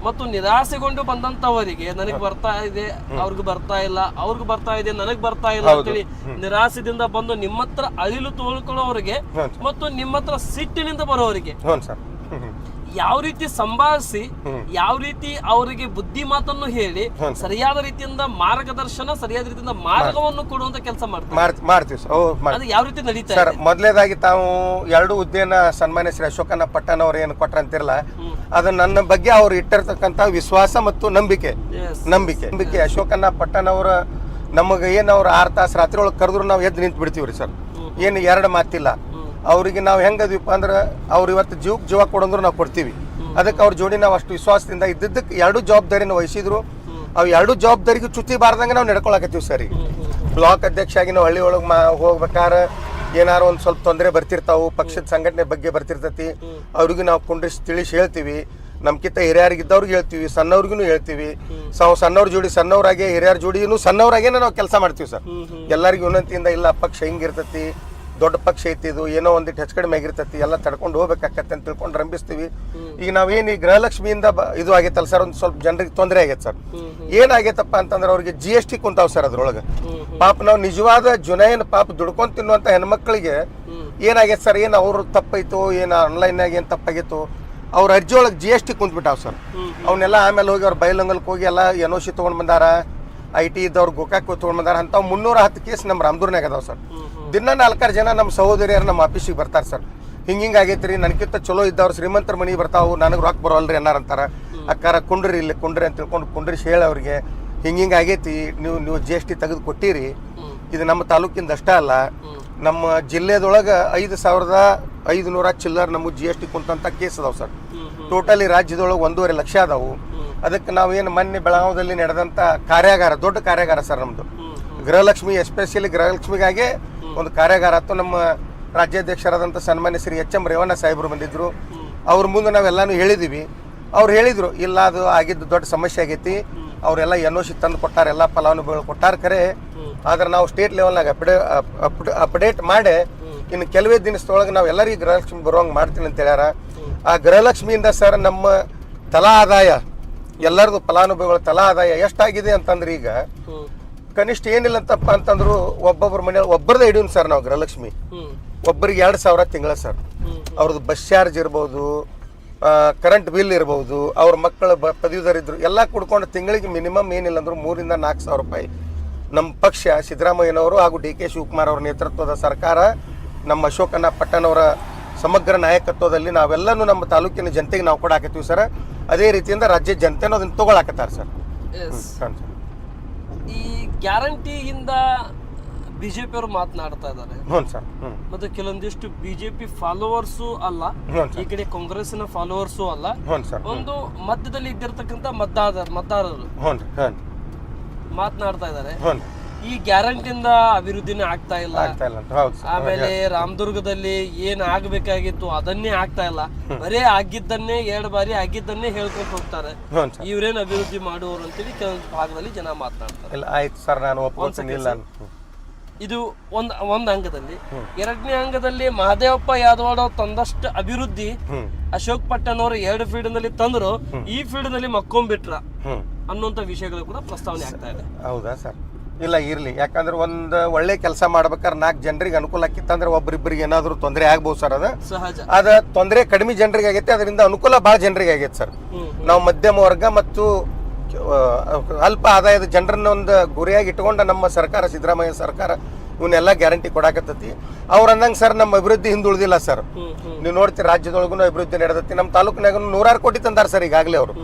ಮತ್ತು ನಿರಾಸೆಗೊಂಡು ಬಂದಂತವರಿಗೆ ನನಗೆ ಬರ್ತಾ ಇದೆ, ಅವ್ರಿಗೆ ಬರ್ತಾ ಇಲ್ಲ, ಅವ್ರಿಗೆ ಬರ್ತಾ ಇದೆ, ನನಗ್ ಬರ್ತಾ ಇಲ್ಲ ಅಂತೇಳಿ ನಿರಾಸೆದಿಂದ ಬಂದು ನಿಮ್ಮ ಹತ್ರ ಅಳಿಲು ತೋಳ್ಕೊಳ್ಳೋರಿಗೆ ಮತ್ತು ನಿಮ್ಮ ಹತ್ರ ಸಿಟ್ಟಿನಿಂದ ಬರೋರಿಗೆ ಯಾವ ರೀತಿ ಸಂಭಾಳಿಸಿ, ಯಾವ ರೀತಿ ಅವರಿಗೆ ಬುದ್ಧಿ ಮಾತನ್ನು ಹೇಳಿ ಸರಿಯಾದ ರೀತಿಯಿಂದ ಮಾರ್ಗದರ್ಶನ, ಸರಿಯಾದ ರೀತಿಯಿಂದ ಮಾರ್ಗವನ್ನು ಕೊಡುವಂತ ಕೆಲಸ ಮಾಡ್ತೀವಿ ಅದು ಯಾವ ರೀತಿ ನಡೀತಾ ಸರ್? ಮೊದಲೇದಾಗಿ ತಾವು 2 ಹುದ್ದೆಯನ್ನ ಸನ್ಮಾನ್ಯ ಶ್ರೀ ಅಶೋಕಣ್ಣ ಪಟ್ಟಣ್ ಅವ್ರು ಏನು ಕೊಟ್ರಂತಿರಲ್ಲ, ಅದು ನನ್ನ ಬಗ್ಗೆ ಅವ್ರು ಇಟ್ಟಿರ್ತಕ್ಕಂಥ ವಿಶ್ವಾಸ ಮತ್ತು ನಂಬಿಕೆ. ಅಶೋಕಣ್ಣ ಪಟ್ಟಣ್ ಅವರ ನಮಗೆ ಏನು ಅವ್ರು 6 ತಾಸು ರಾತ್ರಿ ಒಳಗೆ ಕರೆದ್ರು ನಾವು ಎದ್ದು ನಿಂತು ಬಿಡ್ತೀವ್ರಿ ಸರ್. ಏನು 2 ಮಾತಿಲ್ಲ. ಅವ್ರಿಗೆ ನಾವು ಹೆಂಗದೀಪ ಅಂದ್ರೆ ಅವ್ರು ಇವತ್ತು ಜೀವ ಕೊಡಂದ್ರು ನಾವು ಕೊಡ್ತೀವಿ. ಅದಕ್ಕೆ ಅವ್ರ ಜೋಡಿ ನಾವು ಅಷ್ಟು ವಿಶ್ವಾಸದಿಂದ ಇದ್ದಿದ್ದಕ್ಕೆ 2 ಜವಾಬ್ದಾರಿನ ವಹಿಸಿದ್ರು. ಅವು 2 ಜವಾಬ್ದಾರಿಗೆ ಚುತಿ ಬಾರ್ದಂಗೆ ನಾವು ನಡ್ಕೊಳಕತ್ತೀವಿ ಸರ್. ಈಗ ಬ್ಲಾಕ್ ಅಧ್ಯಕ್ಷ ಆಗಿ ನಾವು ಹಳ್ಳಿ ಒಳಗೆ ಹೋಗ್ಬೇಕಾದ್ರೆ ಏನಾರು ಒಂದು ಸ್ವಲ್ಪ ತೊಂದರೆ ಬರ್ತಿರ್ತಾವು, ಪಕ್ಷದ ಸಂಘಟನೆ ಬಗ್ಗೆ ಬರ್ತಿರ್ತೈತಿ. ಅವ್ರಿಗೂ ನಾವು ಕುಂಡ್ರಿಸಿ ತಿಳಿಸಿ ಹೇಳ್ತೀವಿ. ನಮ್ಕಿಂತ ಹಿರಿಯರಿಗಿದ್ದವ್ರಿಗೆ ಹೇಳ್ತೀವಿ, ಸಣ್ಣವ್ರಿಗೂ ಹೇಳ್ತೀವಿ. ಸಣ್ಣವ್ರ ಜೋಡಿ ಸಣ್ಣವರಾಗೆ, ಹಿರಿಯರ ಜೋಡಿನೂ ಸಣ್ಣವರಾಗೇನೆ ನಾವು ಕೆಲಸ ಮಾಡ್ತೀವಿ ಸರ್. ಎಲ್ಲರಿಗೂ ವಿನಂತಿಯಿಂದ ಇಲ್ಲ ಪಕ್ಷ ಹಿಂಗಿರ್ತೈತಿ, ದೊಡ್ಡ ಪಕ್ಷ ಐತಿ ಇದು, ಏನೋ ಒಂದಿಟ್ಟು ಹೆಚ್ಚು ಕಡಿಮೆ ಆಗಿರ್ತೈತಿ, ಎಲ್ಲ ತಡ್ಕೊಂಡು ಹೋಗ್ಬೇಕಾಕತ್ತೆ ಅಂತ ತಿಳ್ಕೊಂಡು ರಂಭಿಸ್ತೀವಿ. ಈಗ ನಾವೇನು ಈ ಗೃಹಲಕ್ಷ್ಮಿಯಿಂದ ಇದು ಆಗೈತಲ್ಲ ಸರ್, ಒಂದು ಸ್ವಲ್ಪ ಜನರಿಗೆ ತೊಂದರೆ ಆಗೈತೆ ಸರ್. ಏನಾಗೈತಪ್ಪ ಅಂತಂದ್ರೆ ಅವ್ರಿಗೆ GST ಕುಂತಾವ್ ಸರ್ ಅದ್ರೊಳಗೆ. ಪಾಪ ನಾವು ನಿಜವಾದ ಜುನೈನ್ ಪಾಪ ದುಡ್ಕೊಂಡು ತಿನ್ನುವಂಥ ಹೆಣ್ಮಕ್ಳಿಗೆ ಏನಾಗೈತೆ ಸರ್, ಏನು ಅವ್ರ ತಪ್ಪೈತು, ಏನು ಆನ್ಲೈನ್ನಾಗ ಏನು ತಪ್ಪಾಗಿತ್ತು, ಅವ್ರ ಅರ್ಜಿ ಒಳಗೆ GST ಕುಂತ್ಬಿಟ್ಟಾವ್ ಸರ್. ಅವನ್ನೆಲ್ಲ ಆಮೇಲೆ ಹೋಗಿ ಅವ್ರು ಬೈಲಂಗಲ್ಗೆ ಹೋಗಿ ಎಲ್ಲ NOC ತೊಗೊಂಡು ಬಂದಾರ, IT ಇದ್ದವ್ರು ಗೋಕಾಕ್ ತೊಗೊಂಡು ಬಂದಾರ. ಅಂಥವು 310 ಕೇಸ್ ನಮ್ಮ ರಾಮದುರ್ನಾಗ ಅದಾವ ಸರ್. ದಿನ 4 ಜನ ನಮ್ಮ ಸಹೋದರಿಯರು ನಮ್ಮ ಆಫೀಸಿಗೆ ಬರ್ತಾರೆ ಸರ್. ಹಿಂಗೆ ಆಗೈತ್ರಿ, ನನಗಿಂತ ಚಲೋ ಇದ್ದವ್ರು ಶ್ರೀಮಂತರ ಮನೆಗೆ ಬರ್ತಾವು, ನನಗೆ ರೊಕ್ಕ ಬರೋಲ್ರಿ ಅನ್ನಾರಂತಾರ. ಅಕ್ಕಾರ ಕುಂಡ್ರಿ ಇಲ್ಲಿ ಕುಂಡ್ರಿ ಅಂತ ತಿಳ್ಕೊಂಡು ಕುಂಡ್ರಿಸಿ ಹೇಳಿ ಅವ್ರಿಗೆ ಹಿಂಗೆ ಆಗೈತಿ, ನೀವು GST ತೆಗೆದು ಕೊಟ್ಟಿರಿ. ಇದು ನಮ್ಮ ತಾಲೂಕಿಂದ ಅಷ್ಟೇ ಅಲ್ಲ, ನಮ್ಮ ಜಿಲ್ಲೆದೊಳಗೆ 5,500 ಚಿಲ್ಲರ್ ನಮಗೆ GST ಕುಂತಂಥ ಕೇಸ್ ಅದಾವೆ ಸರ್. ಟೋಟಲಿ ರಾಜ್ಯದೊಳಗೆ 1.5 ಲಕ್ಷ ಅದಾವು. ಅದಕ್ಕೆ ನಾವೇನು ಮೊನ್ನೆ ಬೆಳಗಾವದಲ್ಲಿ ನಡೆದಂಥ ಕಾರ್ಯಾಗಾರ, ದೊಡ್ಡ ಕಾರ್ಯಾಗಾರ ಸರ್ ನಮ್ಮದು, ಗೃಹಲಕ್ಷ್ಮಿ ಎಸ್ಪೆಷಲಿ ಗೃಹಲಕ್ಷ್ಮಿಗಾಗೆ ಒಂದು ಕಾರ್ಯಾಗಾರ ಆಯ್ತು. ನಮ್ಮ ರಾಜ್ಯಾಧ್ಯಕ್ಷರಾದಂಥ ಸನ್ಮಾನ್ಯ ಶ್ರೀ HM ರೇವಣ್ಣ ಸಾಹೇಬರು ಬಂದಿದ್ದರು. ಅವ್ರ ಮುಂದೆ ನಾವೆಲ್ಲನೂ ಹೇಳಿದ್ದೀವಿ. ಅವ್ರು ಹೇಳಿದರು, ಇಲ್ಲ ಅದು ಆಗಿದ್ದು ದೊಡ್ಡ ಸಮಸ್ಯೆ ಆಗೈತಿ, ಅವರೆಲ್ಲ NOC ತಂದು ಕೊಟ್ಟಾರ, ಎಲ್ಲ ಫಲಾನುಭವಿಗಳು ಕೊಟ್ಟಾರ ಖರೆ. ಆದ್ರೆ ನಾವು ಸ್ಟೇಟ್ ಲೆವೆಲ್ನಾಗ ಅಪ್ಡೇಟ್ ಮಾಡಿ ಇನ್ನು ಕೆಲವೇ ದಿನದೊಳಗೆ ನಾವು ಎಲ್ಲರಿಗೂ ಗೃಹಲಕ್ಷ್ಮಿ ಬರುವಂಗೆ ಮಾಡ್ತೀನಿ ಅಂತ ಹೇಳ್ಯಾರ. ಆ ಗೃಹಲಕ್ಷ್ಮಿಯಿಂದ ಸರ್ ನಮ್ಮ ತಲಾ ಆದಾಯ, ಎಲ್ಲರದು ಫಲಾನುಭವಿಗಳ ತಲಾ ಆದಾಯ ಎಷ್ಟಾಗಿದೆ ಅಂತಂದ್ರೆ ಈಗ ಕನಿಷ್ಠ ಏನಿಲ್ಲ ಅಂತಪ್ಪ ಅಂತಂದ್ರು ಒಬ್ಬೊಬ್ಬರ ಮನೆಯಲ್ಲಿ ಒಬ್ಬರದೇ ಹಿಡಿಯೋನು ಸರ್ ನಾವು ಗೃಹಲಕ್ಷ್ಮಿ. ಒಬ್ಬರಿಗೆ 2,000 ತಿಂಗಳ ಸರ್. ಅವ್ರದ್ದು ಬಸ್ ಚಾರ್ಜ್ ಇರ್ಬೋದು, ಕರೆಂಟ್ ಬಿಲ್ ಇರ್ಬೋದು, ಅವ್ರ ಮಕ್ಕಳು ಪದವೀಧರಿದ್ರು ಎಲ್ಲ ಕುಡ್ಕೊಂಡು ತಿಂಗಳಿಗೆ ಮಿನಿಮಮ್ ಏನಿಲ್ಲ ಅಂದ್ರು 3,000 to 4,000 ರೂಪಾಯಿ ನಮ್ಮ ಪಕ್ಷ ಸಿದ್ದರಾಮಯ್ಯನವರು ಹಾಗೂ DK ಶಿವಕುಮಾರ್ ಅವರ ನೇತೃತ್ವದ ಸರ್ಕಾರ, ನಮ್ಮ ಅಶೋಕಣ್ಣ ಪಟ್ಟಣವರ ಸಮಗ್ರ ನಾಯಕತ್ವದಲ್ಲಿ ನಾವೆಲ್ಲನೂ ನಮ್ಮ ತಾಲೂಕಿನ ಜನತೆಗೆ ನಾವು ಕೊಡಾಕತ್ತೀವಿ ಸರ್. ಅದೇ ರೀತಿಯಿಂದ ರಾಜ್ಯ ಜನತೆನೂ ಅದನ್ನು ತಗೊಳಕತ್ತಾರೆ ಸರ್. ಈ ಗ್ಯಾರಂಟಿಯಿಂದ BJP ಅವರು ಮಾತನಾಡ್ತಾ ಇದ್ದಾರೆ. ಹ್ಞೂ ಸರ್. ಮತ್ತೆ ಕೆಲವೊಂದಿಷ್ಟು BJP ಫಾಲೋವರ್ಸು ಅಲ್ಲ, ಈ ಕಡೆ ಕಾಂಗ್ರೆಸ್ನ ಫಾಲೋವರ್ಸು ಅಲ್ಲ, ಒಂದು ಮಧ್ಯದಲ್ಲಿ ಇದ್ದಿರ್ತಕ್ಕಂಥ ಮತದಾರರು ಮಾತನಾಡ್ತಾ ಇದ್ದಾರೆ, ಈ ಗ್ಯಾರಂಟಿಯಿಂದ ಅಭಿವೃದ್ಧಿನೇ ಆಗ್ತಾ ಇಲ್ಲ. ಆಮೇಲೆ ರಾಮದುರ್ಗದಲ್ಲಿ ಏನ್ ಆಗ್ಬೇಕಾಗಿತ್ತು ಅದನ್ನೇ ಆಗ್ತಾ ಇಲ್ಲ, ಬರೇ ಆಗಿದ್ದನ್ನೇ 2 ಬಾರಿ ಆಗಿದ್ದನ್ನೇ ಹೇಳ್ಕೊಂಡು ಹೋಗ್ತಾರೆ. ಇವ್ರೇನ್ ಅಭಿವೃದ್ಧಿ ಮಾಡುವವರು ಅಂತೇಳಿ ಕೆಲವೊಂದು ಭಾಗದಲ್ಲಿ ಜನ ಮಾತನಾಡ್ತಾರೆ. ಆಯ್ತು ಸರ್, ನಾನು ಒಪ್ಪಿಲ್ಲ. ಇದು ಒಂದ್ ಅಂಗದಲ್ಲಿ. 2ನೇ ಅಂಗದಲ್ಲಿ ಮಹದೇವಪ್ಪ ಯಾದವಾಡ ತಂದಷ್ಟು ಅಭಿವೃದ್ಧಿ ಅಶೋಕ್ ಪಟ್ಟಣ್ ಅವರು 2 ಫೀಲ್ಡ್ ನಲ್ಲಿ ತಂದ್ರು, ಈ ಫೀಲ್ಡ್ ನಲ್ಲಿ ಮಕ್ಕೊಂಡ್ಬಿಟ್ರ ಅನ್ನುವಂತ ವಿಷಯಗಳು ಕೂಡ ಪ್ರಸ್ತಾವನೆ ಆಗ್ತಾ ಇದೆ. ಹೌದಾ ಸರ್? ಇಲ್ಲ ಇರ್ಲಿ, ಯಾಕಂದ್ರೆ ಒಂದು ಒಳ್ಳೆ ಕೆಲಸ ಮಾಡ್ಬೇಕಾದ್ರೆ 4 ಜನರಿಗೆ ಅನುಕೂಲ ಆಕಿತ್ತಂದ್ರೆ ಒಬ್ಬರಿಬ್ಬರಿಗೆ ಏನಾದ್ರು ತೊಂದರೆ ಆಗ್ಬೋದು ಸರ್. ಅದ ಸಹಜ. ಅದ ತೊಂದರೆ ಕಡಿಮೆ ಜನರಿಗೆ ಆಗೈತೆ, ಅದರಿಂದ ಅನುಕೂಲ ಬಹಳ ಜನರಿಗೆ ಆಗೈತೆ ಸರ್. ನಾವು ಮಧ್ಯಮ ವರ್ಗ ಮತ್ತು ಅಲ್ಪ ಆದಾಯದ ಜನರನ್ನ ಒಂದು ಗುರಿಯಾಗಿ ಇಟ್ಕೊಂಡ ನಮ್ಮ ಸರ್ಕಾರ, ಸಿದ್ದರಾಮಯ್ಯ ಸರ್ಕಾರ ಇವನ್ನೆಲ್ಲ ಗ್ಯಾರಂಟಿ ಕೊಡಾಕತ್ತೈತಿ. ಅವ್ರ ಅಂದಂಗೆ ಸರ್ ನಮ್ಮ ಅಭಿವೃದ್ಧಿ ಹಿಂದುಳಿದಿಲ್ಲ ಸರ್. ನೀವು ನೋಡ್ತೀರಿ ರಾಜ್ಯದೊಳಗೂ ಅಭಿವೃದ್ಧಿ ನಡೆದೈತಿ. ನಮ್ಮ ತಾಲೂಕಿನಾಗ 106 ಕೋಟಿ ತಂದಾರ ಸರ್ ಈಗಾಗಲೇ ಅವರು.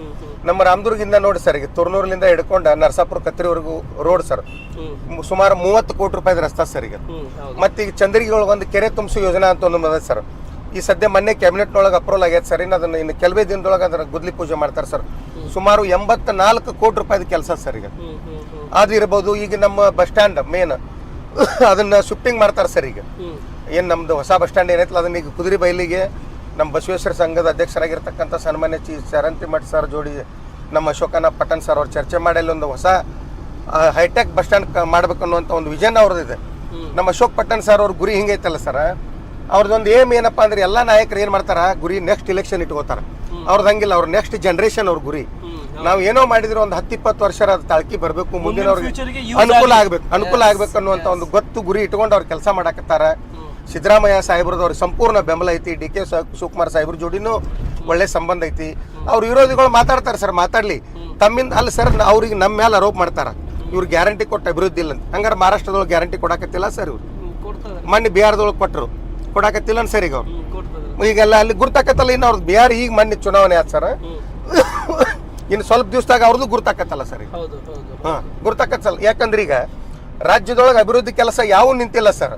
ನಮ್ಮ ರಾಮದುರ್ಗಿಂದ ನೋಡಿ ಸರ್, ಈಗ ತುರ್ನೂರ್ಲಿಂದ ಹಿಡ್ಕೊಂಡ ನರಸಾಪುರ ಕತ್ರಿವರೆಗೂ ರೋಡ್ ಸರ್, ಸುಮಾರು 30 ಕೋಟಿ ರೂಪಾಯಿ ರಸ್ತಾ ಸರ್ ಈಗ. ಮತ್ತೆ ಈಗ ಚಂದ್ರಗಿ ಒಳಗೆ ಒಂದು ಕೆರೆ ತುಂಬಿಸೋ ಯೋಜನಾ ಅಂತ ಒಂದು ಅದ ಸರ್. ಈ ಸದ್ಯ ಮೊನ್ನೆ ಕ್ಯಾಬಿನೆಟ್ನೊಳಗೆ ಅಪ್ರೂವಲ್ ಆಗೈತೆ ಸರ್. ಇನ್ನು ಅದನ್ನು ಇನ್ನು ಕೆಲವೇ ದಿನದೊಳಗೆ ಅದರ ಗುದ್ಲಿ ಪೂಜೆ ಮಾಡ್ತಾರೆ ಸರ್. ಸುಮಾರು 84 ಕೋಟಿ ರೂಪಾಯಿದ ಕೆಲಸ ಸರ್ ಈಗ. ಅದು ಇರ್ಬೋದು. ಈಗ ನಮ್ಮ ಬಸ್ ಸ್ಟ್ಯಾಂಡ್ ಮೇನ್ ಅದನ್ನ ಶಿಫ್ಟಿಂಗ್ ಮಾಡ್ತಾರೆ ಸರ್. ಈಗ ಏನು ನಮ್ದು ಹೊಸ ಬಸ್ ಸ್ಟ್ಯಾಂಡ್ ಏನೈತಲ್ಲ ಅದನ್ನ ಈಗ ಕುದುರೆ ಬೈಲಿಗೆ ನಮ್ಮ ಬಸವೇಶ್ವರ ಸಂಘದ ಅಧ್ಯಕ್ಷರಾಗಿರ್ತಕ್ಕಂಥ ಸನ್ಮಾನ್ಯ ಚರಂತಿ ಮಠ್ ಸರ್ ಜೋಡಿ ನಮ್ಮ ಅಶೋಕಣ್ಣ ಪಟ್ಟಣ್ ಸರ್ ಅವ್ರು ಚರ್ಚೆ ಮಾಡಿ ಅಲ್ಲಿ ಒಂದು ಹೊಸ ಹೈಟೆಕ್ ಬಸ್ ಸ್ಟ್ಯಾಂಡ್ ಮಾಡ್ಬೇಕು ಅನ್ನುವಂಥ ಒಂದು ವಿಷನ್ ಅವ್ರದ್ದಿದೆ. ನಮ್ಮ ಅಶೋಕ್ ಪಟ್ಟಣ್ ಸರ್ ಅವ್ರ ಗುರಿ ಹಿಂಗೈತಲ್ಲ ಸರ್, ಅವ್ರದ್ದೊಂದು ಏಮ್ ಏನಪ್ಪಾ ಅಂದ್ರೆ ಎಲ್ಲ ನಾಯಕರು ಏನ್ ಮಾಡ್ತಾರ, ಗುರಿ ನೆಕ್ಸ್ಟ್ ಇಲೆಕ್ಷನ್ ಇಟ್ಕೋತಾರ. ಅವ್ರದ್ದು ಹಂಗಿಲ್ಲ, ಅವ್ರ ನೆಕ್ಸ್ಟ್ ಜನರೇಷನ್ ಅವ್ರ ಗುರಿ. ನಾವು ಏನೋ ಮಾಡಿದ್ರೆ ಒಂದು 10-20 ವರ್ಷ ಅದು ತಾಳ್ಕಿ ಬರಬೇಕು, ಮುಂದಿನವ್ರಿಗೆ ಅನುಕೂಲ ಆಗ್ಬೇಕು ಅನ್ನುವಂಥ ಒಂದು ಗೊತ್ತು ಗುರಿ ಇಟ್ಕೊಂಡು ಅವ್ರು ಕೆಲಸ ಮಾಡಾಕತ್ತಾರ. ಸಿದ್ದರಾಮಯ್ಯ ಸಾಹೇಬ್ರದ್ದು ಅವ್ರಿಗೆ ಸಂಪೂರ್ಣ ಬೆಂಬಲ ಐತಿ. DK ಶಿವಕುಮಾರ್ ಸಾಹೇಬ್ರ ಜೋಡಿನೂ ಒಳ್ಳೆ ಸಂಬಂಧ ಐತಿ. ಅವ್ರ ವಿರೋಧಿಗಳು ಮಾತಾಡ್ತಾರೆ ಸರ್, ಮಾತಾಡ್ಲಿ ತಮ್ಮಿಂದ ಅಲ್ಲ ಸರ್. ಅವ್ರಿಗೆ ನಮ್ಮ ಮೇಲೆ ಆರೋಪ ಮಾಡ್ತಾರ, ಇವ್ರು ಗ್ಯಾರಂಟಿ ಕೊಟ್ಟು ಅಭಿವೃದ್ಧಿ ಇಲ್ಲ ಅಂತ. ಹಂಗಾರೆ ಮಹಾರಾಷ್ಟ್ರದೊಳಗೆ ಗ್ಯಾರಂಟಿ ಕೊಡಾಕತ್ತಿಲ್ಲ ಸರ್ ಇವ್ರು. ಮೊನ್ನೆ ಬಿಹಾರದೊಳಗೆ ಕೊಟ್ಟರು, ಕೊಡಾಕತ್ತಿಲ್ಲ ಸರ್ ಈಗ ಅವ್ರು. ಈಗೆಲ್ಲ ಅಲ್ಲಿ ಗುರ್ತಾಕತ್ತಲ್ಲ. ಇನ್ನು ಅವ್ರದ್ದು ಬಿಹಾರ ಈಗ ಮೊನ್ನೆ ಚುನಾವಣೆ ಆಯ್ತು ಸರ್. ಇನ್ನು ಸ್ವಲ್ಪ ದಿವಸದಾಗ ಅವ್ರದ್ದು ಗುರ್ತಾಕತ್ತಲ್ಲ ಸರ್ ಈಗ. ಗುರ್ತಾಕತ್ತಲ್ಲ. ಯಾಕಂದ್ರೆ ಈಗ ರಾಜ್ಯದೊಳಗೆ ಅಭಿವೃದ್ಧಿ ಕೆಲಸ ಯಾವ ನಿಂತಿಲ್ಲ ಸರ್,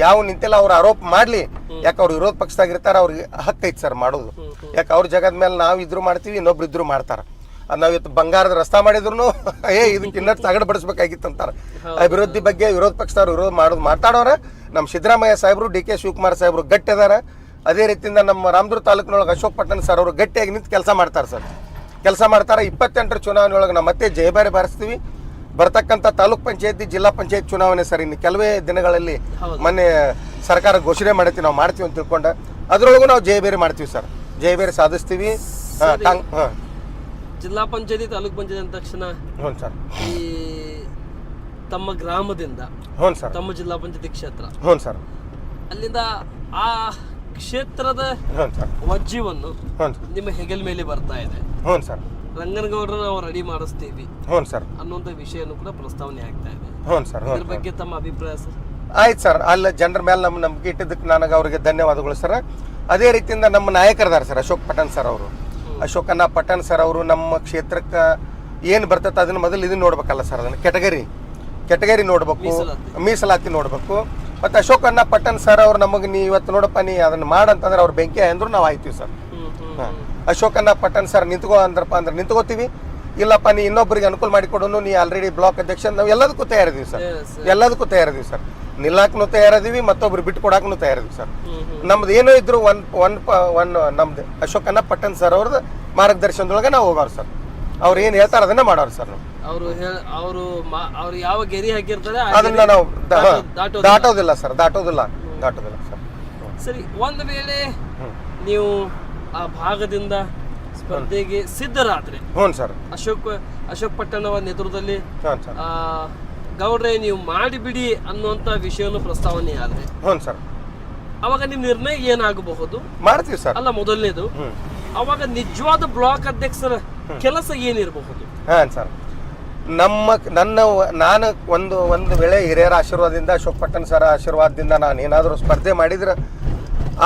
ಯಾವ ನಿಂತಿಲ್ಲ. ಅವ್ರು ಆರೋಪ ಮಾಡ್ಲಿ, ಯಾಕೆ ಅವ್ರು ವಿರೋಧ ಪಕ್ಷದಾಗ ಇರ್ತಾರ, ಅವ್ರಿಗೆ ಹಕ್ಕು ಐತಿ ಸರ್ ಮಾಡೋದು. ಯಾಕೆ ಅವ್ರ ಜಗದ ಮೇಲೆ ನಾವು ಇದ್ರು ಮಾಡ್ತೀವಿ, ಇನ್ನೊಬ್ರು ಇದ್ರು ಮಾಡ್ತಾರ. ನಾವು ಇವತ್ತು ಬಂಗಾರದ ರಸ್ತಾ ಮಾಡಿದ್ರು ಇದಕ್ಕೆ ಇನ್ನಷ್ಟು ತಗಡ್ ಬಡಿಸ್ಬೇಕಾಗಿತ್ತು ಅಂತಾರೆ. ಅಭಿವೃದ್ಧಿ ಬಗ್ಗೆ ವಿರೋಧ ಪಕ್ಷದವ್ರು ವಿರೋಧ ಮಾತಾಡೋರ. ನಮ್ಮ ಸಿದ್ದರಾಮಯ್ಯ ಸಾಹೇಬರು, DK ಶಿವಕುಮಾರ್ ಸಾಹೇಬರು ಗಟ್ಟಿ ಅದಾರ. ಅದೇ ರೀತಿಯಿಂದ ನಮ್ಮ ರಾಮದುರ್ಗ ತಾಲೂಕಿನೊಳಗೆ ಅಶೋಕ್ ಪಟ್ಟಣ್ ಸರ್ ಅವರು ಗಟ್ಟಿಯಾಗಿ ನಿಂತು ಕೆಲಸ ಮಾಡ್ತಾರೆ ಸರ್. ಕೆಲಸ ಮಾಡ್ತಾರೆ. 28ರ ಚುನಾವಣೆ ಒಳಗೆ ನಾವು ಮತ್ತೆ ಜಯಭಾರಿ ಬಾರಿಸ್ತೀವಿ. ಬರ್ತಕ್ಕಂಥ ತಾಲೂಕ್ ಪಂಚಾಯತಿ, ಜಿಲ್ಲಾ ಪಂಚಾಯತ್ ಚುನಾವಣೆ ಸರ್ ಇನ್ನು ಕೆಲವೇ ದಿನಗಳಲ್ಲಿ ಮೊನ್ನೆ ಸರ್ಕಾರ ಘೋಷಣೆ ಮಾಡೈತಿ ನಾವು ಮಾಡ್ತೀವಿ ಅಂತ ತಿಳ್ಕೊಂಡು ಅದ್ರೊಳಗೂ ನಾವು ಜಯಬೇರಿ ಮಾಡ್ತೀವಿ ಸರ್. ಜಯಬೇರಿ ಸಾಧಿಸ್ತೀವಿ. ಜಿಲ್ಲಾ ಪಂಚಾಯತಿ ತಾಲೂಕ್ ಪಂಚಾಯತಿ ಅಂದ ತಕ್ಷಣ ಹ್ಞೂ ಸರ್, ಈ ತಮ್ಮ ಗ್ರಾಮದಿಂದ ಹ್ಞೂ ಸರ್, ತಮ್ಮ ಜಿಲ್ಲಾ ಪಂಚಾಯತಿ ಕ್ಷೇತ್ರ, ಹ್ಞೂ ಸರ್, ಅಲ್ಲಿಂದ ಆ ಕ್ಷೇತ್ರದ ಹ್ಞೂ ಸರ್, ವಜ್ಯವನ್ನು ಹ್ಞೂ ಸರ್, ನಿಮ್ಮ ಹೆಗಲ ಮೇಲೆ ಬರ್ತಾ ಇದೆ. ಹ್ಞೂ ಸರ್, ರಂಗನಗೌಡರನ್ನ ನಾವು ರೆಡಿ ಮಾಡಿಸ್ತೀವಿ ಹ್ಞೂ ಸರ್ ಅನ್ನುವಂಥ ವಿಷಯನೂ ಕೂಡ ಪ್ರಸ್ತಾವನೆ ಆಗ್ತಾ ಇದೆ. ಹ್ಞೂ ಸರ್, ಇದ್ರ ಬಗ್ಗೆ ತಮ್ಮ ಅಭಿಪ್ರಾಯ ಸರ್? ಆಯ್ತು ಸರ್. ಅಲ್ಲಿ ಜನರ ಮೇಲೆ ನಮ್ಮ ನಂಬಿಕೆ ಇಟ್ಟಿದ್ದಕ್ಕೆ ನನಗೆ ಅವರಿಗೆ ಧನ್ಯವಾದಗಳು ಸರ್. ಅದೇ ರೀತಿಯಿಂದ ನಮ್ಮ ನಾಯಕರಿದ್ದಾರೆ ಸರ್, ಅಶೋಕ್ ಪಟ್ಟಣ್ ಸರ್ ಅವರು. ಅಶೋಕಣ್ಣ ಪಟ್ಟಣ್ ಸರ್ ಅವರು ನಮ್ಮ ಕ್ಷೇತ್ರಕ್ಕೆ ಏನು ಬರ್ತೈತೆ ಅದನ್ನು ಮೊದಲು ಇದನ್ನು ನೋಡ್ಬೇಕಲ್ಲ ಸರ್, ಅದನ್ನು ಕೆಟಗರಿ ನೋಡ್ಬೇಕು, ಮೀಸಲಾತಿ ನೋಡ್ಬೇಕು. ಮತ್ತು ಅಶೋಕಣ್ಣ ಪಟ್ಟಣ್ ಸರ್ ಅವ್ರು ನಮಗೆ ನೀ ಇವತ್ತು ನೋಡಪ್ಪ ನೀ ಅದನ್ನು ಮಾಡಂತಂದ್ರೆ ಅವ್ರು ಬೆಂಕಿ ಅಂದ್ರು ನಾವು ಆಯ್ತೀವಿ ಸರ್. ಹಾಂ, ಅಶೋಕಣ್ಣ ಪಟ್ಟಣ್ ಸರ್ ನಿಂತ್ಕೋ ಅಂದ್ರಪ್ಪ ಅಂದ್ರೆ ನಿಂತ್ಕೋತೀವಿ. ಇಲ್ಲಪ್ಪ ನೀ ಇನ್ನೊಬ್ಬರಿಗೆ ಅನುಕೂಲ ಮಾಡಿಕೊಡೋನು, ನೀ ಆಲ್ರೆಡಿ ಬ್ಲಾಕ್ ಅಧ್ಯಕ್ಷ, ನಾವು ಎಲ್ಲದಕ್ಕೂ ತಯಾರಿದೀವಿ ಸರ್. ಎಲ್ಲದಕ್ಕೂ ತಯಾರಿದೀವಿ ಸರ್. ನಿಲ್ಲಾಕನು ತಯಾರಿದೀವಿ, ಮತ್ತೊಬ್ರು ಬಿಟ್ಟು ಕೊಡಾಕನು ತಯಾರಿದೀವಿ ಸರ್. ನಮ್ದು ಏನೋ ಇದ್ರು ಒನ್ ನಮ್ದು ಅಶೋಕಣ್ಣ ಪಟ್ಟಣ್ ಸರ್ ಅವ್ರದ್ದು ಮಾರ್ಗದರ್ಶನದೊಳಗೆ ನಾವು ಹೋಗೋರು ಸರ್. ಅವ್ರು ಏನು ಹೇಳ್ತಾರೆ ಅದನ್ನ ಮಾಡೋರು ಸರ್. ನಾವು ಅವರು ಯಾವ ಗೆರಿ ಹಾಕಿರ್ತಾರೆ ಅದನ್ನ ನಾವು ದಾಟೋದಿಲ್ಲ ಸರ್, ದಾಟೋದಿಲ್ಲ ಸರ್. ಸರಿ, ಒಂದು ವೇಳೆ ನೀವು ಆ ಭಾಗದಿಂದ ಸ್ಪರ್ಧೆಗೆ ಸಿದ್ಧರಾದ್ರೆ, ಹ್ಞೂ ಸರ್, ಅಶೋಕ್ ಪಟ್ಟಣ್ ಅವರ ನೇತೃತ್ವದಲ್ಲಿ ಹ್ಞೂ ಸರ್, ಗೌಡ್ರೆ ನೀವು ಮಾಡಿಬಿಡಿ ಅನ್ನುವಂತ ವಿಷಯವನ್ನು ಪ್ರಸ್ತಾವನೆ ಆದ್ರೆ, ಹ್ಞೂ ಸರ್, ಅವಾಗ ನಿಮ್ಮ ನಿರ್ಣಯ ಏನಾಗಬಹುದು? ಮಾಡ್ತೀವಿ ಸರ್. ಅಲ್ಲ, ಮೊದಲನೇದು ಅವಾಗ ನಿಜವಾದ ಬ್ಲಾಕ್ ಅಧ್ಯಕ್ಷರ ಕೆಲಸ ಏನಿರಬಹುದು? ಹಾಂ ಸರ್, ನಾನು ಒಂದು ವೇಳೆ ಹಿರಿಯರ ಆಶೀರ್ವಾದದಿಂದ, ಅಶೋಕ್ ಪಟ್ಟಣ್ ಸರ್ ಆಶೀರ್ವಾದದಿಂದ ನಾನು ಏನಾದರೂ ಸ್ಪರ್ಧೆ ಮಾಡಿದ್ರೆ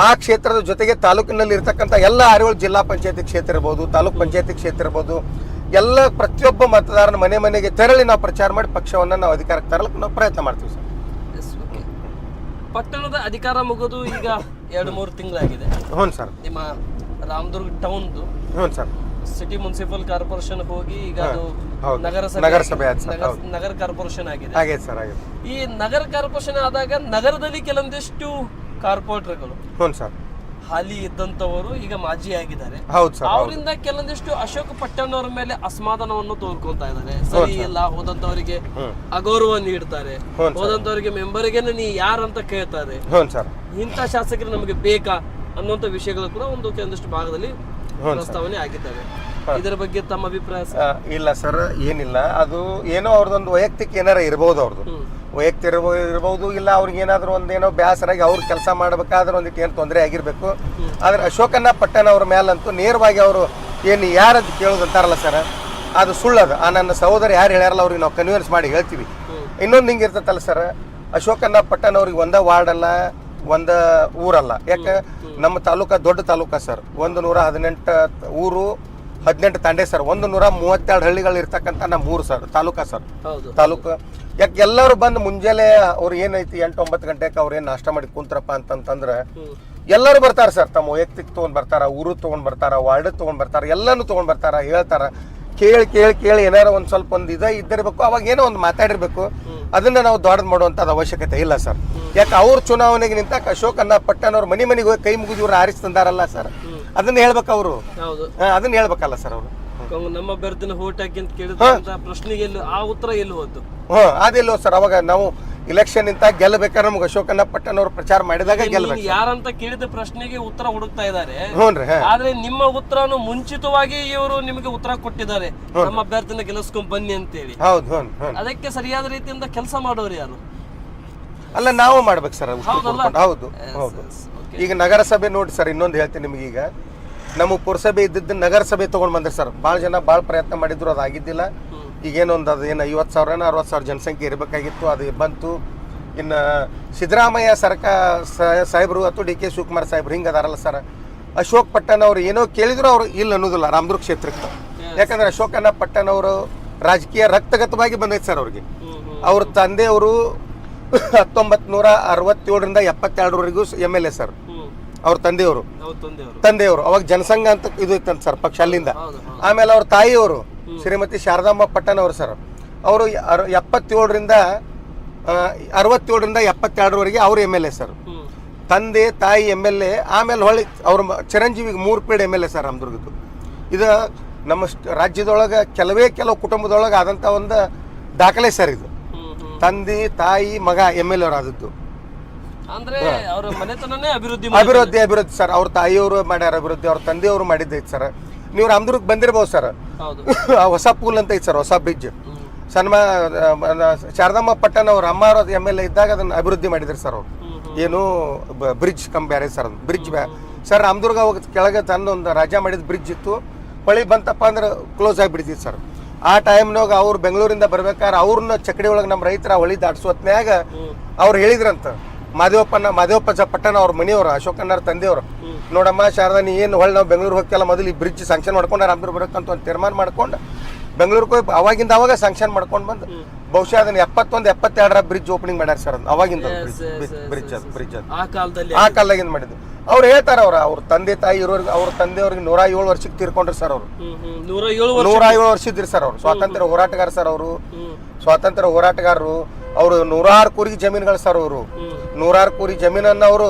ಆ ಕ್ಷೇತ್ರದ ಜೊತೆಗೆ ತಾಲೂಕಿನಲ್ಲಿ ಇರ್ತಕ್ಕಂಥ ಎಲ್ಲ 6 ಜಿಲ್ಲಾ ಪಂಚಾಯತಿ ಕ್ಷೇತ್ರ ಇರ್ಬೋದು, ತಾಲೂಕ್ ಪಂಚಾಯತಿ ಕ್ಷೇತ್ರ ಇರ್ಬೋದು, ಎಲ್ಲ ಪ್ರತಿಯೊಬ್ಬ ಮತದಾರನ ಮನೆಗೆ ತೆರಳಿ ನಾವು ಪ್ರಚಾರ ಮಾಡಿ ಪಕ್ಷವನ್ನು ನಾವು ಅಧಿಕಾರಕ್ಕೆ ತರಲಿಕ್ಕೆ ನಾವು ಪ್ರಯತ್ನ ಮಾಡ್ತೀವಿ ಸರ್. ಪಟ್ಟಣದ ಅಧಿಕಾರ ಮುಗಿದು ಈಗ 2-3 ತಿಂಗಳಾಗಿದೆ. ಹ್ಞೂ ಸರ್. ನಿಮ್ಮ ರಾಮದುರ್ಗ ಟೌನ್ದು ಹ್ಞೂ ಸರ್, ಸಿಟಿ ಮುನ್ಸಿಪಲ್ ಕಾರ್ಪೊರೇಷನ್ ಹೋಗಿ ಈಗ ಅದು ನಗರಸಭೆ ನಗರ ಕಾರ್ಪೊರೇಷನ್ ಆಗಿದೆ. ಸರ್, ಆಗಿದೆ. ಈ ನಗರ ಕಾರ್ಪೊರೇಷನ್ ಆದಾಗ ನಗರದಲ್ಲಿ ಕೆಲವೊಂದಿಷ್ಟು ಕಾರ್ಪೊರೇಟರ್ಗಳು, ಹ್ಞೂ ಸರ್, ಹಾಲಿ ಇದ್ದಂತವರು ಈಗ ಮಾಜಿ ಆಗಿದ್ದಾರೆ. ಹೌದು ಸರ್. ಅವರಿಂದ ಕೆಲವೊಂದಿಷ್ಟು ಅಶೋಕ್ ಪಟ್ಟಣ್ ಅವರ ಮೇಲೆ ಅಸಮಾಧಾನವನ್ನು ತೋರ್ಕೊಂತಾ ಇದ್ದಾರೆ. ಸರಿ ಇಲ್ಲ, ಹೋದಂತವರಿಗೆ ಅಗೌರವ ನೀಡ್ತಾರೆ, ಹೋದಂತವರಿಗೆ ಮೆಂಬರ್ಗೆ ನೀ ಯಾರಂತ ಕೇಳ್ತಾರೆ. ಇಂಥ ಶಾಸಕರು ನಮಗೆ ಬೇಕಾ ಅನ್ನುವಂತ ವಿಷಯಗಳು ಕೂಡ ಕೆಲವೊಂದಿಷ್ಟು ಭಾಗದಲ್ಲಿ ಪ್ರಸ್ತಾವನೆ ಆಗಿದ್ದಾವೆ. ಇದರ ಬಗ್ಗೆ ತಮ್ಮ ಅಭಿಪ್ರಾಯ? ಇಲ್ಲ ಸರ್, ಏನಿಲ್ಲ. ಅದು ಏನೋ ಅವ್ರದ್ದೊಂದು ವೈಯಕ್ತಿಕ ಏನಾರ ಇರ್ಬೋದು, ವೈಯಕ್ತಿಕ ಇರ್ಬೋದು, ಇಲ್ಲ ಅವ್ರಿಗೆ ಏನಾದ್ರು ಒಂದೇನೋ ಬೇಸರಾಗಿ ಅವ್ರು ಕೆಲಸ ಮಾಡ್ಬೇಕಾದ್ರೆ ಒಂದಿಟ್ಟು ಏನು ತೊಂದರೆ ಆಗಿರ್ಬೇಕು. ಆದ್ರೆ ಅಶೋಕಣ್ಣ ಪಟ್ಟಣ್ ಅವ್ರ ಮೇಲಂತೂ ನೇರವಾಗಿ ಅವರು ಏನು ಯಾರದ್ದು ಕೇಳೋದಂತಾರಲ್ಲ ಸರ್, ಅದು ಸುಳ್ಳದು. ನನ್ನ ಸಹೋದರ ಯಾರು ಹೇಳ್ಯಾರಲ್ಲ ಅವ್ರಿಗೆ ನಾವು ಕನ್ವಿನ್ಸ್ ಮಾಡಿ ಹೇಳ್ತೀವಿ. ಇನ್ನೊಂದು ಹಿಂಗೆ ಇರ್ತೈತಲ್ಲ ಸರ್, ಅಶೋಕಣ್ಣ ಪಟ್ಟಣ್ ಅವ್ರಿಗೆ ಒಂದೇ ವಾರ್ಡ್ ಅಲ್ಲ, ಒಂದೇ ಊರಲ್ಲ. ಯಾಕೆ ನಮ್ಮ ದೊಡ್ಡ ತಾಲೂಕ ಸರ್, 118 ಊರು, 18 ತಾಂಡೆ ಸರ್, 132 ಹಳ್ಳಿಗಳು ಇರ್ತಕ್ಕಂಥ ನಮ್ಮ ಊರು ಸರ್, ತಾಲೂಕು. ಯಾಕೆ ಎಲ್ಲರೂ ಬಂದು ಮುಂಜಾನೆ ಅವ್ರು ಏನೈತಿ 8-9 ಗಂಟೆಗೆ ಅವ್ರು ಏನು ನಾಷ್ಟ ಮಾಡಿ ಕುಂತ್ರಪ್ಪ ಅಂತಂದ್ರೆ ಎಲ್ಲರೂ ಬರ್ತಾರೆ ಸರ್. ತಮ್ಮ ವೈಯಕ್ತಿಕ ತೊಗೊಂಡ್ ಬರ್ತಾರ, ಊರು ತೊಗೊಂಡ್ ಬರ್ತಾರ, ವಾರ್ಡ್ ತೊಗೊಂಡ್ ಬರ್ತಾರ, ಎಲ್ಲಾನು ತೊಗೊಂಡ್ ಬರ್ತಾರ, ಹೇಳ್ತಾರ. ಕೇಳಿ ಏನಾರ ಒಂದು ಸ್ವಲ್ಪ ಒಂದು ಇದ್ದಿರ್ಬೇಕು. ಅವಾಗ ಏನೋ ಒಂದು ಮಾತಾಡಿರ್ಬೇಕು. ಅದನ್ನ ನಾವು ದೊಡ್ಡದು ಮಾಡುವಂಥದ್ದು ಅವಶ್ಯಕತೆ ಇಲ್ಲ ಸರ್. ಯಾಕೆ ಅವ್ರ ಚುನಾವಣೆಗೆ ನಿಂತಾಕ ಅಶೋಕಣ್ಣ ಪಟ್ಟಣ್ ಅವ್ರು ಮನೆಗೆ ಹೋಗಿ ಕೈ ಮುಗಿದು ಇವ್ರು ಆರಿಸಿ ತಂದಾರಲ್ಲ ಸರ್, ಅದನ್ನ ಹೇಳ್ಬೇಕು ಅವರು. ಅದನ್ನ ಹೇಳ್ಬೇಕಲ್ಲ ಸರ್ ಅವರು. ನಮ್ಮ ಅಭ್ಯರ್ಥಿನ ಹೋಟ್ ಹಾಕಿ ಅಂತ ಕೇಳಿದ ಪ್ರಶ್ನೆಗೆ ಆ ಉತ್ತರ ಎಲ್ಲಿ ಹೋದ್ದು? ಅದಿಲ್ಲ ಸರ್. ಅವಾಗ ನಾವು ಇಲೆಕ್ಷನ್ ಇಂತ ಗೆಲ್ಲಬೇಕಾದ್ರೆ ನಮ್ಗೆ ಅಶೋಕಣ್ಣ ಪಟ್ಟಣ್ ಅವರು ಪ್ರಚಾರ ಮಾಡಿದಾಗ ಗೆಲ್ಲಬೇಕು. ಯಾರಂತ ಕೇಳಿದ ಪ್ರಶ್ನೆಗೆ ಉತ್ತರ ಹುಡುಕ್ತಾ ಇದ್ದಾರೆ. ಆದ್ರೆ ನಿಮ್ಮ ಉತ್ತರನು ಮುಂಚಿತವಾಗಿ ಇವರು ನಿಮಗೆ ಉತ್ತರ ಕೊಟ್ಟಿದ್ದಾರೆ, ನಮ್ಮ ಅಭ್ಯರ್ಥಿನ ಗೆಲ್ಲಿಸ್ಕೊಂಡ್ ಬನ್ನಿ ಅಂತೇಳಿ. ಅದಕ್ಕೆ ಸರಿಯಾದ ರೀತಿಯಿಂದ ಕೆಲಸ ಮಾಡೋರು ಯಾರು? ಅಲ್ಲ, ನಾವು ಮಾಡ್ಬೇಕು ಸರ್. ಹೌದು. ಈಗ ನಗರಸಭೆ ನೋಡಿ ಸರ್, ಇನ್ನೊಂದು ಹೇಳ್ತೀನಿ ನಿಮ್ಗೆ. ಈಗ ನಮ್ಮ ಪುರಸಭೆ ಇದ್ದಿದ್ದು ನಗರಸಭೆ ತಗೊಂಡ್ ಬಂದ್ರೆ ಸರ್, ಭಾಳ ಜನ ಭಾಳ ಪ್ರಯತ್ನ ಮಾಡಿದ್ರು, ಅದು ಆಗಿದ್ದಿಲ್ಲ. ಈಗೇನೊಂದು ಅದು ಏನು 50,000 60,000 ಜನಸಂಖ್ಯೆ ಇರಬೇಕಾಗಿತ್ತು, ಅದು ಬಂತು. ಇನ್ನು ಸಿದ್ದರಾಮಯ್ಯ ಸಾಹೇಬರು ಅಥವಾ DK ಶಿವಕುಮಾರ್ ಸಾಹೇಬ್ರು ಹಿಂಗೆ ಅದಾರಲ್ಲ ಸರ್, ಅಶೋಕ್ ಪಟ್ಟಣ್ ಅವ್ರು ಏನೋ ಕೇಳಿದ್ರು ಅವ್ರು ಇಲ್ಲ ಅನ್ನೋದಿಲ್ಲ ರಾಮದುರ್ಗ ಕ್ಷೇತ್ರಕ್ಕೆ. ಯಾಕಂದ್ರೆ ಅಶೋಕಣ್ಣ ಪಟ್ಟಣ್ ಅವರು ರಾಜಕೀಯ ರಕ್ತಗತವಾಗಿ ಬಂದೈತೆ ಸರ್. ಅವ್ರಿಗೆ ಅವ್ರ ತಂದೆಯವರು 1967ರಿಂದ 72ವರೆಗೂ MLA ಸರ್. ಅವ್ರ ತಂದೆಯವರು ಅವಾಗ ಜನಸಂಘ ಅಂತ ಇದು ಇತ್ತಂತ ಸರ್, ಪಕ್ಷ ಅಲ್ಲಿಂದ. ಆಮೇಲೆ ಅವ್ರ ತಾಯಿಯವರು ಶ್ರೀಮತಿ ಶಾರದಾಂಬ ಪಟ್ಟಣ್ ಅವರು ಸರ್, ಅವರು 67ರಿಂದ 72ವರೆಗೆ ಅವ್ರು MLA ಸರ್. ತಂದೆ ತಾಯಿ MLA. ಆಮೇಲೆ ಹೊಳ್ಳಿ ಅವ್ರ ಚಿರಂಜೀವಿಗೆ 3 ಪೀಡ್ MLA ಸರ್ ರಾಮದುರ್ಗದ್ದು. ಇದು ನಮ್ಮ ರಾಜ್ಯದೊಳಗೆ ಕೆಲವು ಕುಟುಂಬದೊಳಗೆ ಆದಂಥ ಒಂದು ದಾಖಲೆ ಸರ್ ಇದು. ತಂದೆ ತಾಯಿ ಮಗ MLA ಅವ್ರು ಆದದ್ದು. ಅಂದ್ರೆ ಅವ್ರ ಮನೆತನನೇ ಅಭಿವೃದ್ಧಿ ಅಭಿವೃದ್ಧಿ ಸರ್. ಅವ್ರ ತಾಯಿಯವರು ಮಾಡ್ಯಾರ ಅಭಿವೃದ್ಧಿ, ಅವ್ರ ತಂದೆಯವರು ಮಾಡಿದ್ದೈತೆ ಸರ್. ನೀವು ರಾಮದುರ್ಗಕ್ಕೆ ಬಂದಿರ್ಬೋದು ಸರ್. ಹೊಸ ಪೂಲ್ ಅಂತ ಐತೆ ಸರ್, ಹೊಸ ಬ್ರಿಡ್ಜ್. ಶಾರದಮ್ಮ ಪಟ್ಟಣ ಅವ್ರ ಅಮ್ಮ ಅವ್ರ MLA ಇದ್ದಾಗ ಅದನ್ನ ಅಭಿವೃದ್ಧಿ ಮಾಡಿದ್ರು ಸರ್ ಅವ್ರು. ಏನು ಬ್ರಿಡ್ಜ್ ಬೇರೆ ಸರ್, ಅದು ಬ್ರಿಡ್ಜ್ ಸರ್. ರಾಮದುರ್ಗ ಹೋಗ ಕೆಳಗೆ ತನ್ನೊಂದು ರಾಜ ಮಾಡಿದ ಬ್ರಿಡ್ಜ್ ಇತ್ತು, ಹೊಳಿ ಬಂತಪ್ಪ ಅಂದ್ರೆ ಕ್ಲೋಸ್ ಆಗಿಬಿಡ್ತಿತ್ತು ಸರ್. ಆ ಟೈಮ್ನಾಗ ಅವ್ರು ಬೆಂಗಳೂರಿಂದ ಬರ್ಬೇಕಾದ್ರೆ ಅವ್ರನ್ನ ಚಕಡಿ ಒಳಗೆ ನಮ್ಮ ರೈತರ ಹೊಳಿ ದಾಟ್ಸೋ ಹೊತ್ನ್ಯಾಗ ಅವ್ರು ಹೇಳಿದ್ರಂತ, ಮಾದೇವಪ್ಪ ಪಟ್ಟಣ ಅವ್ರ ಮನೆಯವರು, ಅಶೋಕಣ್ಣರ ತಂದೆಯವರು, ನೋಡಮ್ಮ ಶಾರದಾ, ನೀ ಏನು ಹೊಳ್ಳಿ ನಾವು ಬೆಂಗಳೂರು ಹೋಗ್ತಿಲ್ಲ, ಮೊದಲು ಈ ಬ್ರಿಡ್ಜ್ ಸ್ಯಾಂಕ್ಷನ್ ಮಾಡ್ಕೊಂಡು ರಾಮದುರ್ಗ ಬರೋಕ್ಕಂತ ಒಂದು ತೀರ್ಮಾನ ಮಾಡ್ಕೊಂಡು ಬೆಂಗಳೂರಿಗೆ ಹೋಗಿ ಅವಾಗ ಸ್ಯಾಂಕ್ಷನ್ ಮಾಡ್ಕೊಂಡು ಬಂದು ಬಹುಶಃ ಅದನ್ನ 71-72 ಬ್ರಿಡ್ಜ್ ಓಪನಿಂಗ್ ಮಾಡ್ಯಾರ ಸರ್. ಅದು ಅವಾಗಿಂದ ಬ್ರಿಡ್ಜ್ ಅದು ಆ ಕಾಲದಾಗಿಂದ ಮಾಡಿದ್ದು. ಅವ್ರು ಹೇಳ್ತಾರ, ಅವ್ರ ತಂದೆ ತಾಯಿ ಇರೋರಿಗೆ, ಅವ್ರ ತಂದೆಯವ್ರಿಗೆ 107 ವರ್ಷಕ್ಕೆ ತೀರ್ಕೊಂಡ್ರಿ ಸರ್ ಅವರು. 107 ವರ್ಷ ಇದ್ರಿ ಸರ್ ಅವರು. ಸ್ವಾತಂತ್ರ್ಯ ಹೋರಾಟಗಾರ ಸರ್ ಅವರು, ಸ್ವಾತಂತ್ರ್ಯ ಹೋರಾಟಗಾರರು. ಅವರು 106 ಕೂರಿಗೆ ಜಮೀನುಗಳು ಸರ್. ಅವರು 106 ಕೂರಿ ಜಮೀನನ್ನ ಅವರು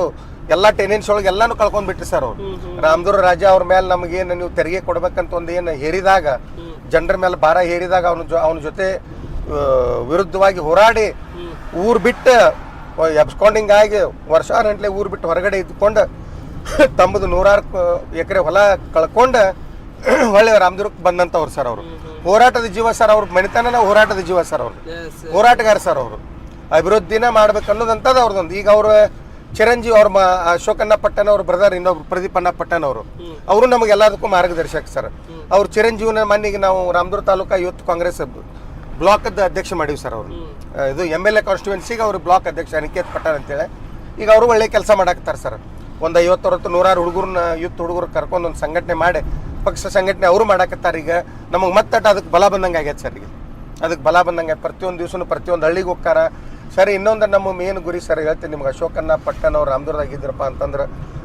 ಎಲ್ಲಾ ಟೆನೆನ್ಸ್ ಒಳಗೆ ಎಲ್ಲಾನು ಕಳ್ಕೊಂಡ್ ಬಿಟ್ರಿ ಸರ್ ಅವರು. ರಾಮದುರ್ಗ ರಾಜ ಅವ್ರ ಮೇಲೆ ನಮಗೇನು ನೀವು ತೆರಿಗೆ ಕೊಡ್ಬೇಕಂತ ಒಂದು ಏನು ಹೇರಿದಾಗ, ಜನರ ಮೇಲೆ ಭಾರ ಹೇರಿದಾಗ ಅವನ ಜೊತೆ ವಿರುದ್ಧವಾಗಿ ಹೋರಾಡಿ ಊರ್ ಬಿಟ್ಟು ಎಬ್ಸ್ಕೊಂಡಿಂಗ್ ಆಗಿ ವರ್ಷಾನಂಟ್ಲೆ ಊರ್ ಬಿಟ್ಟು ಹೊರಗಡೆ ಇದ್ಕೊಂಡು ತಮ್ಮದು 106 ಎಕರೆ ಹೊಲ ಕಳ್ಕೊಂಡು ಒಳ್ಳೆ ರಾಮದುರ್ಗಕ್ಕೆ ಬಂದಂತವ್ರು ಸರ್. ಅವರು ಹೋರಾಟದ ಜೀವ ಸರ್. ಅವ್ರ ಮನೆತನ ಹೋರಾಟದ ಜೀವ ಸರ್. ಅವ್ರು ಹೋರಾಟಗಾರ ಸರ್. ಅವರು ಅಭಿವೃದ್ಧಿನ ಮಾಡ್ಬೇಕು ಅನ್ನೋದಂತದ ಅವ್ರದೊಂದು. ಈಗ ಅವ್ರ ಚಿರಂಜೀವಿ ಅವ್ರ ಅಶೋಕಣ್ಣ ಪಟ್ಟಣ ಅವ್ರ ಬ್ರದರ್ ಇನ್ನೊಬ್ರು ಪ್ರದೀಪಣ್ಣ ಪಟ್ಟಣ ಅವರು ನಮಗೆ ಎಲ್ಲದಕ್ಕೂ ಮಾರ್ಗದರ್ಶಕ ಸರ್. ಅವ್ರ ಚಿರಂಜೀವಿನ ಮನೆಗೆ ನಾವು ರಾಮದುರ್ಗ ತಾಲೂಕಾ ಯೂತ್ ಕಾಂಗ್ರೆಸ್ ಬ್ಲಾಕದ ಅಧ್ಯಕ್ಷ ಮಾಡೀವಿ ಸರ್. ಅವರು ಇದು MLA ಕಾನ್ಸ್ಟಿಟ್ಯೂನ್ಸಿಗೆ ಅವರು ಬ್ಲಾಕ್ ಅಧ್ಯಕ್ಷ ಅನಿಕೇತ್ ಪಟ್ಟಣ ಅಂತೇಳಿ. ಈಗ ಅವರು ಒಳ್ಳೆ ಕೆಲಸ ಮಾಡಾಕ್ತಾರೆ ಸರ್. ಒಂದು 50-100 ಹುಡುಗರನ್ನ ಯೂತ್ ಹುಡುಗರು ಕರ್ಕೊಂಡು ಒಂದು ಸಂಘಟನೆ ಮಾಡಿ ಪಕ್ಷ ಸಂಘಟನೆ ಅವರು ಮಾಡಾಕತ್ತಾರೆ. ಈಗ ನಮಗೆ ಮತ್ತೆ ಅದಕ್ಕೆ ಬಲ ಬಂದಂಗೆ ಆಗೈತೆ ಸರ್. ಈಗ ಅದಕ್ಕೆ ಬಲ ಬಂದಂಗೆ ಪ್ರತಿಯೊಂದು ದಿವಸನೂ ಪ್ರತಿಯೊಂದು ಹಳ್ಳಿಗೆ ಹೋಗ್ತಾರ ಸರ್. ಇನ್ನೊಂದು ನಮ್ಮ ಮೇನ್ ಗುರಿ ಸರ್ ಹೇಳ್ತೀನಿ ನಿಮ್ಗೆ, ಅಶೋಕಣ್ಣ ಪಟ್ಟಣ ಅವ್ರು ರಾಮದುರ್ಗದಾಗಿದ್ರಪ್ಪ ಅಂತಂದ್ರೆ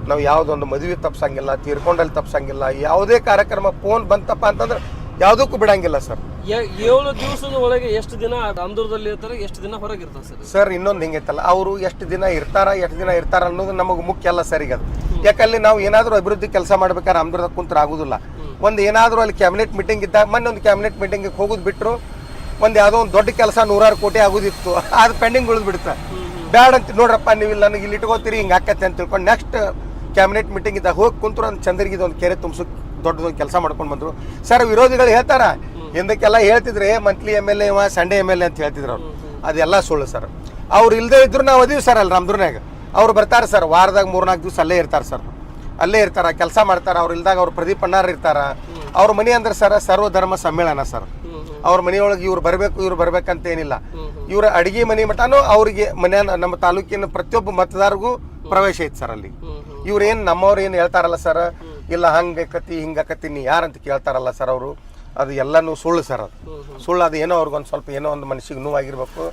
ನಾವು ಯಾವುದೊಂದು ಮದುವೆ ತಪ್ಸಂಗಿಲ್ಲ, ತೀರ್ಕೊಂಡಲ್ಲಿ ತಪ್ಸಂಗಿಲ್ಲ, ಯಾವುದೇ ಕಾರ್ಯಕ್ರಮ ಫೋನ್ ಬಂತಪ್ಪ ಅಂತಂದ್ರೆ ಯಾವುದಕ್ಕೂ ಬಿಡಂಗಿಲ್ಲ ಸರ್. 7 ದಿವಸದ ಒಳಗೆ ಎಷ್ಟು ದಿನ ರಾಮದುರ್ಗದಲ್ಲಿ ಇರ್ತಾರೆ, ಎಷ್ಟು ದಿನ ಹೊರಗೆ ಇರ್ತಾರೆ ಸರ್? ಸರ್ ಇನ್ನೊಂದು ಹಿಂಗೈತಲ್ಲ, ಅವರು ಎಷ್ಟು ದಿನ ಇರ್ತಾರ ಅನ್ನೋದು ನಮಗೆ ಮುಖ್ಯ ಅಲ್ಲ ಸರ್. ಈಗ ಅದು ಯಾಕಲ್ಲಿ ನಾವು ಏನಾದರೂ ಅಭಿವೃದ್ಧಿ ಕೆಲಸ ಮಾಡ್ಬೇಕಾದ್ರೆ ರಾಮದುರ್ಗದಾಗ ಕುಂತ್ರ ಆಗೋದಿಲ್ಲ. ಒಂದು ಏನಾದರೂ ಅಲ್ಲಿ ಕ್ಯಾಬಿನೆಟ್ ಮೀಟಿಂಗ್ ಇದ್ದಾಗ, ಮೊನ್ನೆ ಒಂದು ಕ್ಯಾಬಿನೆಟ್ ಮೀಟಿಂಗಿಗೆ ಹೋಗೋದು ಬಿಟ್ಟರು, ಒಂದು ಯಾವುದೋ ಒಂದು ದೊಡ್ಡ ಕೆಲಸ 106 ಕೋಟಿ ಆಗೋದಿತ್ತು, ಅದು ಪೆಂಡಿಂಗ್ ಉಳಿದು ಬಿಡುತ್ತೆ. ಬ್ಯಾಡ ಅಂತ ನೋಡ್ರಪ್ಪ, ನೀವು ಇಲ್ಲಿ ನನಗೆ ಇಲ್ಲಿ ಇಟ್ಕೋತೀರಿ, ಹಿಂಗೆ ಆಕತ್ತೆ ಅಂತ ತಿಳ್ಕೊಂಡು ನೆಕ್ಸ್ಟ್ ಕ್ಯಾಬಿನೆಟ್ ಮೀಟಿಂಗ್ ಇದ್ದಾಗ ಹೋಗಿ ಕುಂತರು. ಒಂದು ಚಂದ್ರಗಿದ ಒಂದು ಕೆರೆ ತುಂಬಿಸೋಕೆ ದೊಡ್ಡದೊಂದು ಕೆಲಸ ಮಾಡ್ಕೊಂಡು ಬಂದರು ಸರ್. ವಿರೋಧಿಗಳು ಹೇಳ್ತಾರ, ಹಿಂದಕ್ಕೆಲ್ಲ ಹೇಳ್ತಿದ್ರೆ ಮಂತ್ಲಿ MLA ಸಂಡೇ MLA ಅಂತ ಹೇಳ್ತಿದ್ರು ಅವ್ರು. ಅದೆಲ್ಲ ಸುಳ್ಳು ಸರ್. ಅವ್ರು ಇಲ್ಲದೆ ಇದ್ರು ನಾವು ಅದೀವಿ ಸರ್ ಅಲ್ಲಿ ರಾಮದುರ್ಗನಾಗ. ಅವ್ರು ಬರ್ತಾರೆ ಸರ್, ವಾರದಾಗ 3-4 ದಿವಸ ಅಲ್ಲೇ ಇರ್ತಾರೆ ಸರ್. ಅಲ್ಲೇ ಇರ್ತಾರ, ಕೆಲಸ ಮಾಡ್ತಾರೆ. ಅವ್ರು ಇಲ್ದಾಗ ಅವ್ರು ಪ್ರದೀಪ್ ಅಣ್ಣಾರ್ ಇರ್ತಾರ. ಅವ್ರ ಮನೆ ಅಂದ್ರೆ ಸರ್ ಸರ್ವಧರ್ಮ ಸಮ್ಮೇಳನ ಸರ್. ಅವ್ರ ಮನೆಯೊಳಗೆ ಇವ್ರು ಬರ್ಬೇಕಂತ ಏನಿಲ್ಲ. ಇವ್ರ ಅಡಿಗೆ ಮನೆ ಮಠನೂ ಅವ್ರಿಗೆ ನಮ್ಮ ತಾಲೂಕಿನ ಪ್ರತಿಯೊಬ್ಬ ಮತದಾರರಿಗೂ ಪ್ರವೇಶ ಐತೆ ಸರ್ ಅಲ್ಲಿ. ಇವ್ರೇನು ನಮ್ಮವ್ರು ಏನು ಹೇಳ್ತಾರಲ್ಲ ಸರ್, ಇಲ್ಲ ಹಂಗಕತಿ ಹಿಂಗಕತಿ ನೀ ಯಾರಂತ ಕೇಳ್ತಾರಲ್ಲ ಸರ್ ಅವರು, ಅದು ಎಲ್ಲನೂ ಸುಳ್ಳು ಸರ್. ಅದು ಸುಳ್ಳು. ಅದು ಏನೋ ಅವ್ರಿಗೊಂದು ಸ್ವಲ್ಪ ಏನೋ ಒಂದು ಮನಸ್ಸಿಗೆ ನೋವಾಗಿರ್ಬೇಕು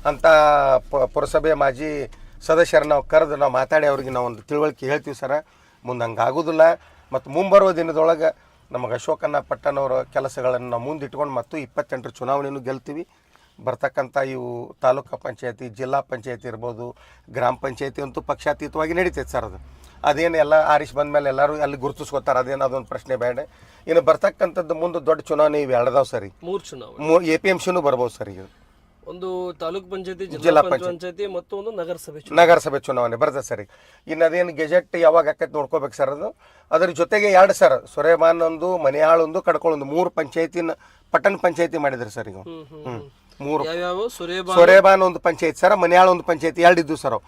ಅಂತ ಪುರಸಭೆ ಮಾಜಿ ಸದಸ್ಯರನ್ನ ನಾವು ಕರೆದು ನಾವು ಮಾತಾಡಿ ಅವ್ರಿಗೆ ನಾವು ಒಂದು ತಿಳುವಳಿಕೆ ಹೇಳ್ತೀವಿ ಸರ್. ಮುಂದೆ ಹಂಗೆ ಆಗೋದಿಲ್ಲ. ಮತ್ತು ಮುಂಬರುವ ದಿನದೊಳಗೆ ನಮಗೆ ಅಶೋಕಣ್ಣ ಪಟ್ಟಣವರ ಕೆಲಸಗಳನ್ನು ನಾವು ಮುಂದಿಟ್ಕೊಂಡು ಮತ್ತು 28 ಚುನಾವಣೆಯನ್ನು ಗೆಲ್ತೀವಿ. ಬರ್ತಕ್ಕಂಥ ಇವು ತಾಲೂಕು ಪಂಚಾಯತಿ, ಜಿಲ್ಲಾ ಪಂಚಾಯತಿ ಇರ್ಬೋದು, ಗ್ರಾಮ ಪಂಚಾಯತಿ ಅಂತೂ ಪಕ್ಷಾತೀತವಾಗಿ ನಡೀತೈತೆ ಸರ್. ಅದೇನು ಎಲ್ಲ ಆರಿಸಿ ಬಂದಮೇಲೆ ಎಲ್ಲರೂ ಅಲ್ಲಿ ಗುರುತಿಸ್ಕೋತಾರೆ, ಅದೇನು ಅದೊಂದು ಪ್ರಶ್ನೆ ಬೇಡ. ಇನ್ನು ಬರ್ತಕ್ಕಂಥದ್ದು ಮುಂದೆ ದೊಡ್ಡ ಚುನಾವಣೆ ಇವು ಎರಡದಾವ್ ಸರ್. ಈಗ 3 ಚುನಾವಣೆ APMCನೂ ಬರ್ಬೋದು ಸರ್. ಈಗ ಒಂದು ತಾಲೂಕು ಪಂಚಾಯತಿ, ಜಿಲ್ಲಾ ಪಂಚಾಯತಿ ಮತ್ತು ಒಂದು ನಗರಸಭೆ ಚುನಾವಣೆ ಬರ್ತದೆ ಸರ್. ಇನ್ನು ಅದೇನು ಗೆಜೆಟ್ ಯಾವಾಗ ಆಕೈತೆ ನೋಡ್ಕೋಬೇಕು ಸರ್. ಅದು ಅದ್ರ ಜೊತೆಗೆ 2 ಸರ್, ಸೊರೇಬಾನ್ ಒಂದು, ಮನೆಯಾಳೊಂದು, ಕಡ್ಕೊಳ್ಳೊಂದು 3 ಪಂಚಾಯತಿನ ಪಟ್ಟಣ ಪಂಚಾಯತಿ ಮಾಡಿದ್ರಿ ಸರ್. ಈಗ 3 ಸೊರೇಬಾನ್ ಒಂದು ಪಂಚಾಯತ್ ಸರ್, ಮನೆಯಾಳ ಒಂದು ಪಂಚಾಯತಿ 2 ಇದ್ದು ಸರ್.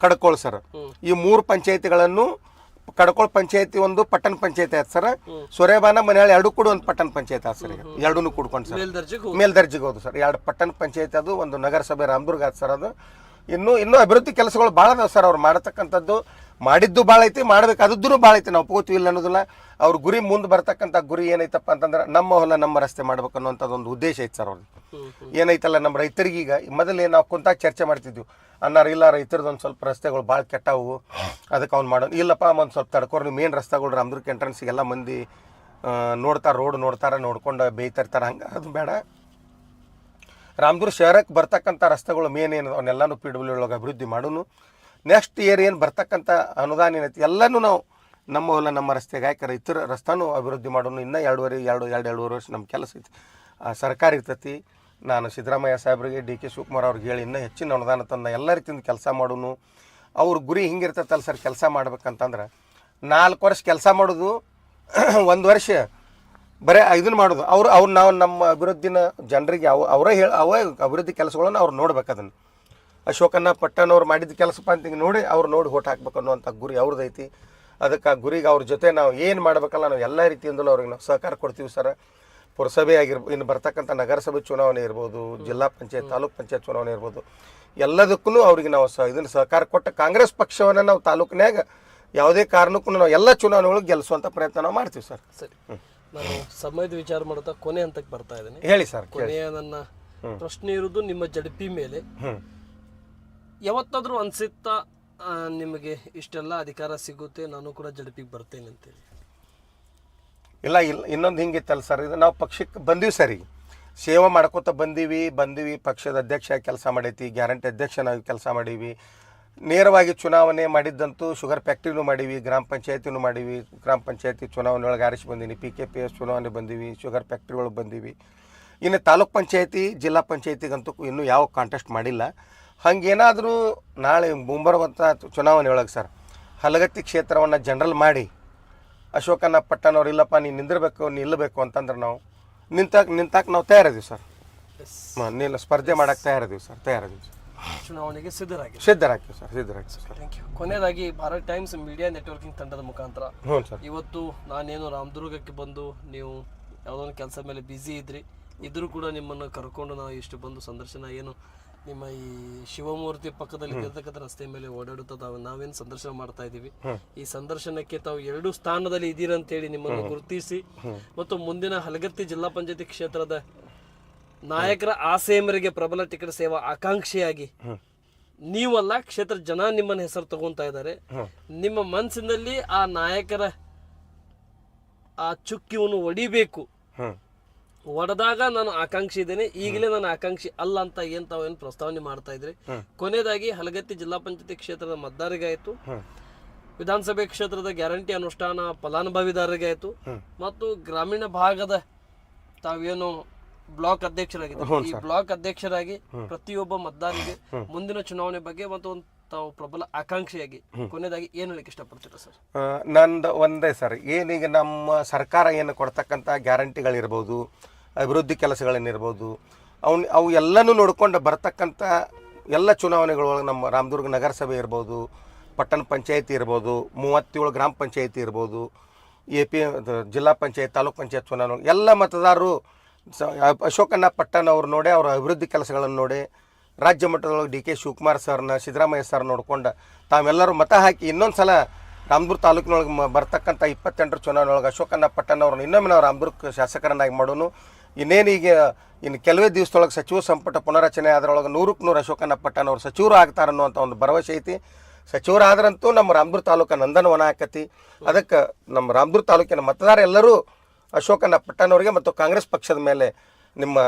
ಕಡ್ಕೋಳ್ ಸರ್. ಈ 3 ಪಂಚಾಯತಿಗಳನ್ನು, ಕಡ್ಕೋಳ್ ಪಂಚಾಯತಿ ಒಂದು ಪಟ್ಟಣ ಪಂಚಾಯತಿ ಆಯ್ತು ಸರ್. ಸೊರೇಬಾನ ಮನೆಯಾಳ 2 ಕೂಡ ಒಂದು ಪಟ್ಟಣ ಪಂಚಾಯತ್ ಆಯ್ತು ಸರ್. ಈಗ 2 ಕೂಡ್ಕೊಂಡು ಸರ್ ಮೇಲ್ದರ್ಜೆಗೆ ಹೋದು ಸರ್. 2 ಪಟ್ಟಣ ಪಂಚಾಯತಿ ಅದು, ಒಂದು ನಗರಸಭೆ ರಾಮದುರ್ಗ ಆಯ್ತು ಸರ್. ಅದು ಇನ್ನೂ ಅಭಿವೃದ್ಧಿ ಕೆಲಸಗಳು ಭಾಳ ಅದಾವೆ ಸರ್. ಅವ್ರು ಮಾಡತಕ್ಕಂಥದ್ದು ಮಾಡಿದ್ದು ಭಾಳ ಐತಿ, ಮಾಡ್ಬೇಕಾದದ್ದು ಭಾಳ ಐತಿ. ನಾವು ಹೋಗ್ತೀವಿ ಇಲ್ಲ ಅನ್ನೋದಿಲ್ಲ. ಅವ್ರ ಗುರಿ ಮುಂದೆ ಬರ್ತಕ್ಕಂಥ ಗುರಿ ಏನೈತಪ್ಪ ಅಂತಂದ್ರೆ ನಮ್ಮ ಹೊಲ ನಮ್ಮ ರಸ್ತೆ ಮಾಡ್ಬೇಕು ಅನ್ನೋಂಥದ್ದು ಒಂದು ಉದ್ದೇಶ ಐತೆ ಸರ್ ಅವ್ರಿಗೆ. ಏನೈತಲ್ಲ ನಮ್ಮ ರೈತರಿಗೀಗ ಮೊದಲೇ ನಾವು ಕುಂತಾಗ ಚರ್ಚೆ ಮಾಡ್ತಿದ್ವಿ, ಅನ್ನಾರ ಇಲ್ಲ ರೈತರದೊಂದು ಸ್ವಲ್ಪ ರಸ್ತೆಗಳು ಭಾಳ ಕೆಟ್ಟವು, ಅದಕ್ಕೆ ಅವ್ನು ಮಾಡೋನು ಇಲ್ಲಪ್ಪ ಒಂದು ಸ್ವಲ್ಪ ತಡ್ಕೋರು. ನೀವು ಮೇನ್ ರಸ್ತೆಗಳು ರಾಮದುರ್ಗ ಎಂಟ್ರೆನ್ಸಿಗೆಲ್ಲ ಮಂದಿ ನೋಡ್ತಾರೆ, ರೋಡ್ ನೋಡ್ಕೊಂಡು ಬೇಯ್ತಿರ್ತಾರೆ. ಹಂಗೆ ಅದು ಬೇಡ. ರಾಮದುರ್ಗ ಶಹರಕ್ಕೆ ಬರ್ತಕ್ಕಂಥ ರಸ್ತೆಗಳು ಮೇನ್ ಏನು ಅವನ್ನೆಲ್ಲನೂ PWD ಒಳಗೆ ಅಭಿವೃದ್ಧಿ ಮಾಡೋನು. ನೆಕ್ಸ್ಟ್ ಇಯರ್ ಏನು ಬರ್ತಕ್ಕಂಥ ಅನುದಾನ ಏನೈತಿ ಎಲ್ಲನೂ ನಾವು ನಮ್ಮ ಹೊಲ ನಮ್ಮ ರಸ್ತೆಗೆ ಹಾಕಿ ರೈತರ ರಸ್ತಾನು ಅಭಿವೃದ್ಧಿ ಮಾಡೋನು. ಇನ್ನೂ 2.5 ವರ್ಷ ನಮ್ಮ ಕೆಲಸ ಐತಿ. ಸರ್ಕಾರ ಇರ್ತೈತಿ. ನಾನು ಸಿದ್ದರಾಮಯ್ಯ ಸಾಹೇಬ್ರಿಗೆ, DK ಶಿವಕುಮಾರ್ ಅವ್ರಿಗೆ ಹೇಳಿ ಇನ್ನೂ ಹೆಚ್ಚಿನ ಅನುದಾನ ತಂದ ಎಲ್ಲ ರೀತಿಯಿಂದ ಕೆಲಸ ಮಾಡೋನು. ಅವ್ರ ಗುರಿ ಹಿಂಗಿರ್ತೈತಲ್ಲ ಸರ್, ಕೆಲಸ ಮಾಡ್ಬೇಕಂತಂದ್ರೆ 4 ವರ್ಷ ಕೆಲಸ ಮಾಡೋದು 1 ವರ್ಷ ಬರೀ ಇದನ್ನು ಮಾಡೋದು. ಅವ್ರು ನಾವು ನಮ್ಮ ಅಭಿವೃದ್ಧಿನ ಜನರಿಗೆ ಅವೇ ಅಭಿವೃದ್ಧಿ ಕೆಲಸಗಳನ್ನು ಅವ್ರು ನೋಡ್ಬೇಕು. ಅದನ್ನು ಅಶೋಕಣ್ಣ ಪಟ್ಟಣ್ ಅವ್ರು ಮಾಡಿದ ಕೆಲಸಪ್ಪ ಅಂತ ನೋಡಿ ಓಟ್ ಹಾಕ್ಬೇಕು ಅನ್ನುವಂಥ ಗುರಿ ಅವ್ರದ್ದೈತಿ. ಅದಕ್ಕೆ ಆ ಗುರಿಗೆ ಅವ್ರ ಜೊತೆ ನಾವು ಏನು ಮಾಡ್ಬೇಕಲ್ಲ ನಾವು ಎಲ್ಲ ರೀತಿಯಿಂದಲೂ ಅವ್ರಿಗೆ ನಾವು ಸಹಕಾರ ಕೊಡ್ತೀವಿ ಸರ್. ಪುರಸಭೆ ಇನ್ನು ಬರ್ತಕ್ಕಂಥ ನಗರಸಭೆ ಚುನಾವಣೆ ಇರ್ಬೋದು, ಜಿಲ್ಲಾ ಪಂಚಾಯತ್, ತಾಲೂಕ್ ಪಂಚಾಯತ್ ಚುನಾವಣೆ ಇರ್ಬೋದು, ಎಲ್ಲದಕ್ಕೂ ಅವ್ರಿಗೆ ನಾವು ಇದನ್ನು ಸಹಕಾರ ಕೊಟ್ಟು ಕಾಂಗ್ರೆಸ್ ಪಕ್ಷವನ್ನು ನಾವು ತಾಲೂಕಿನಾಗ ಯಾವುದೇ ಕಾರಣಕ್ಕೂ ನಾವು ಎಲ್ಲ ಚುನಾವಣೆಗಳಿಗೆ ಗೆಲ್ಲಿಸುವಂಥ ಪ್ರಯತ್ನ ನಾವು ಮಾಡ್ತೀವಿ ಸರ್. ಸರಿ, ನಾನು ಸಮಯದ ವಿಚಾರ ಮಾಡ್ತಾ ಕೊನೆ ಹಂತಕ್ಕೆ ಬರ್ತಾ ಇದ್ದೀನಿ. ಹೇಳಿ ಸರ್. ಕೊನೆಯ ನನ್ನ ಪ್ರಶ್ನೆ ಇರುವುದು ನಿಮ್ಮ ಜಡಪಿ ಮೇಲೆ. ಯಾವತ್ತಾದ್ರೂ ಅನ್ಸುತ್ತಾ ನಿಮಗೆ ಇಷ್ಟೆಲ್ಲ ಅಧಿಕಾರ ಸಿಗುತ್ತೆ, ನಾನು ಕೂಡ ಜಡಪಿಗೆ ಬರ್ತೇನೆ ಅಂತೇಳಿ? ಇಲ್ಲ, ಇನ್ನೊಂದು ಹಿಂಗಿತ್ತಲ್ಲ ಸರ್, ಇದು ನಾವು ಪಕ್ಷಕ್ಕೆ ಬಂದೀವಿ ಸರಿ, ಸೇವೆ ಮಾಡ್ಕೋತ ಬಂದೀವಿ. ಪಕ್ಷದ ಅಧ್ಯಕ್ಷ ಕೆಲಸ ಮಾಡೈತಿ, ಗ್ಯಾರಂಟಿ ಅಧ್ಯಕ್ಷನಾಗಿ ಕೆಲಸ ಮಾಡೀವಿ. ನೇರವಾಗಿ ಚುನಾವಣೆ ಮಾಡಿದ್ದಂತೂ ಶುಗರ್ ಫ್ಯಾಕ್ಟ್ರಿನೂ ಮಾಡೀವಿ, ಗ್ರಾಮ ಪಂಚಾಯತಿನೂ ಮಾಡೀವಿ. ಗ್ರಾಮ ಪಂಚಾಯತಿ ಚುನಾವಣೆ ಒಳಗೆ ಆರಿಸಿ ಬಂದೀನಿ, PKPS ಚುನಾವಣೆ ಬಂದೀವಿ, ಶುಗರ್ ಫ್ಯಾಕ್ಟ್ರಿ ಒಳಗೆ ಬಂದೀವಿ. ಇನ್ನು ತಾಲೂಕ್ ಪಂಚಾಯತಿ, ಜಿಲ್ಲಾ ಪಂಚಾಯತಿಗಂತೂ ಇನ್ನೂ ಯಾವ ಕಾಂಟೆಸ್ಟ್ ಮಾಡಿಲ್ಲ. ಹಂಗೇನಾದರೂ ನಾಳೆ ಮುಂಬರುವಂಥ ಚುನಾವಣೆ ಒಳಗೆ ಸರ್ ಹಲಗತ್ತಿ ಕ್ಷೇತ್ರವನ್ನು ಜನರಲ್ ಮಾಡಿ ಅಶೋಕಣ್ಣ ಪಟ್ಟಣ್ ಅವ್ರು ಇಲ್ಲಪ್ಪ ನೀನು ನಿಲ್ಲಬೇಕು ಅಂತಂದ್ರೆ ನಾವು ನಿಂತಾಕ ನಾವು ತಯಾರಿದ್ದೀವಿ ಸರ್. ಸ್ಪರ್ಧೆ ಮಾಡಕ್ಕೆ ತಯಾರಿದ್ದೀವಿ ಸರ್. ಚುನಾವಣೆಗೆ ಸಿದ್ಧರಾಗಿ ಸರ್. Thank you. ಕೊನೆಯದಾಗಿ ಭಾರತ್ ಟೈಮ್ಸ್ ಮೀಡಿಯಾ ನೆಟ್ವರ್ಕಿಂಗ್ ತಂಡದ ಮುಖಾಂತರ ಇವತ್ತು ನಾನೇನು ರಾಮದುರ್ಗಕ್ಕೆ ಬಂದು ನೀವು ಯಾವುದೋ ಒಂದು ಕೆಲಸ ಮೇಲೆ ಬ್ಯುಸಿ ಇದ್ರೂ ಕೂಡ ನಿಮ್ಮನ್ನು ಕರ್ಕೊಂಡು ನಾವು ಇಷ್ಟು ಬಂದು ಸಂದರ್ಶನ ಏನು ನಿಮ್ಮ ಈ ಶಿವಮೂರ್ತಿ ಪಕ್ಕದಲ್ಲಿ ಇರತಕ್ಕಂಥ ರಸ್ತೆ ಮೇಲೆ ಓಡಾಡುತ್ತಾ ನಾವೇನು ಸಂದರ್ಶನ ಮಾಡ್ತಾ ಇದ್ದೀವಿ, ಈ ಸಂದರ್ಶನಕ್ಕೆ ತಾವು 2 ಸ್ಥಾನದಲ್ಲಿ ಇದ್ದೀರಂತೇಳಿ ನಿಮ್ಮನ್ನು ಗುರುತಿಸಿ ಮತ್ತು ಮುಂದಿನ ಹಲಗತ್ತಿ ಜಿಲ್ಲಾ ಪಂಚಾಯತಿ ಕ್ಷೇತ್ರದ ನಾಯಕರ ಆಸೆ ಮೇರೆಗೆ ಪ್ರಬಲ ಟಿಕೆಟ್ ಸೇವಾ ಆಕಾಂಕ್ಷಿಯಾಗಿ ನೀವಲ್ಲ, ಕ್ಷೇತ್ರ ಜನ ನಿಮ್ಮನ್ನ ಹೆಸರು ತಗೊಂತಾ ಇದ್ದಾರೆ. ನಿಮ್ಮ ಮನಸ್ಸಿನಲ್ಲಿ ಆ ನಾಯಕರ ಆ ಚುಕ್ಕಿಯನ್ನು ಒಡಿಬೇಕು. ಒಡೆದಾಗ ನಾನು ಆಕಾಂಕ್ಷಿ ಇದ್ದೇನೆ, ಈಗಲೇ ನಾನು ಆಕಾಂಕ್ಷಿ ಅಲ್ಲ ಅಂತ ತಾವೇನು ಪ್ರಸ್ತಾವನೆ ಮಾಡ್ತಾ ಇದ್ರಿ. ಕೊನೆಯದಾಗಿ ಹಲಗತ್ತಿ ಜಿಲ್ಲಾ ಪಂಚಾಯತಿ ಕ್ಷೇತ್ರದ ಮತದಾರರಿಗಾಯ್ತು, ವಿಧಾನಸಭೆ ಕ್ಷೇತ್ರದ ಗ್ಯಾರಂಟಿ ಅನುಷ್ಠಾನ ಫಲಾನುಭವಿದಾರರಿಗಾಯ್ತು ಮತ್ತು ಗ್ರಾಮೀಣ ಭಾಗದ ತಾವೇನು ಬ್ಲಾಕ್ ಅಧ್ಯಕ್ಷರಾಗಿದ್ದಾರೆ, ಈ ಬ್ಲಾಕ್ ಅಧ್ಯಕ್ಷರಾಗಿ ಪ್ರತಿಯೊಬ್ಬ ಮತದಾರರಿಗೆ ಮುಂದಿನ ಚುನಾವಣೆ ಬಗ್ಗೆ ಮತ್ತು ತಾವು ಪ್ರಬಲ ಆಕಾಂಕ್ಷಿಯಾಗಿ ಕೊನೆಯದಾಗಿ ಏನು ಹೇಳಕ್ಕೆ ಇಷ್ಟಪಡ್ತೀರಾ ಸರ್? ನಂದು ಒಂದೇ ಸರ್, ಏನೀಗ ನಮ್ಮ ಸರ್ಕಾರ ಏನು ಕೊಡ್ತಕ್ಕಂಥ ಗ್ಯಾರಂಟಿಗಳಿರ್ಬೋದು, ಅಭಿವೃದ್ಧಿ ಕೆಲಸಗಳೇನಿರ್ಬೋದು, ಅವು ಎಲ್ಲನೂ ನೋಡ್ಕೊಂಡು ಬರ್ತಕ್ಕಂಥ ಎಲ್ಲ ಚುನಾವಣೆಗಳೊಳಗೆ ನಮ್ಮ ರಾಮದುರ್ಗ ನಗರಸಭೆ ಇರ್ಬೋದು, ಪಟ್ಟಣ ಪಂಚಾಯತಿ ಇರ್ಬೋದು, 37 ಗ್ರಾಮ ಪಂಚಾಯತಿ ಇರ್ಬೋದು, AP ಜಿಲ್ಲಾ ಪಂಚಾಯತ್, ತಾಲೂಕ್ ಪಂಚಾಯತ್ ಚುನಾವಣೆ ಎಲ್ಲ ಮತದಾರರು ಅಶೋಕಣ್ಣ ಪಟ್ಟಣ್ ಅವ್ರು ನೋಡಿ, ಅವರ ಅಭಿವೃದ್ಧಿ ಕೆಲಸಗಳನ್ನು ನೋಡಿ, ರಾಜ್ಯ ಮಟ್ಟದೊಳಗೆ DK ಶಿವಕುಮಾರ್ ಸರ್ನ, ಸಿದ್ದರಾಮಯ್ಯ ಸರ್ ನೋಡ್ಕೊಂಡು ತಾವೆಲ್ಲರೂ ಮತ ಹಾಕಿ ಇನ್ನೊಂದು ಸಲ ರಾಮದುರ್ಗ ತಾಲೂಕಿನೊಳಗೆ ಬರ್ತಕ್ಕಂಥ 28 ಚುನಾವಣೆ ಒಳಗೆ ಅಶೋಕಣ್ಣ ಪಟ್ಟಣ್ ಅವ್ರನ್ನ ಇನ್ನೊಮ್ಮೆ ನಾವು ರಾಮದುರ್ಗ ಶಾಸಕರನ್ನಾಗಿ ಮಾಡೋನು. ಇನ್ನು ಕೆಲವೇ ದಿವಸದೊಳಗೆ ಸಚಿವ ಸಂಪುಟ ಪುನರಚನೆ ಅದರೊಳಗೆ 100ಕ್ಕೆ 100 ಅಶೋಕಣ್ಣ ಪಟ್ಟಣ್ ಅವರು ಸಚಿವರು ಆಗ್ತಾರೆ ಅನ್ನುವಂಥ ಒಂದು ಭರವಸೆ ಐತಿ. ಸಚಿವರಾದ್ರಂತೂ ನಮ್ಮ ರಾಮದುರ್ಗ ತಾಲೂಕು ನಂದನವನ ಆಕತಿ. ಅದಕ್ಕೆ ನಮ್ಮ ರಾಮದುರ್ಗ ತಾಲೂಕಿನ ಮತದಾರ ಎಲ್ಲರೂ ಅಶೋಕಣ್ಣ ಪಟ್ಟಣ್ ಅವರಿಗೆ ಮತ್ತು ಕಾಂಗ್ರೆಸ್ ಪಕ್ಷದ ಮೇಲೆ ನಿಮ್ಮ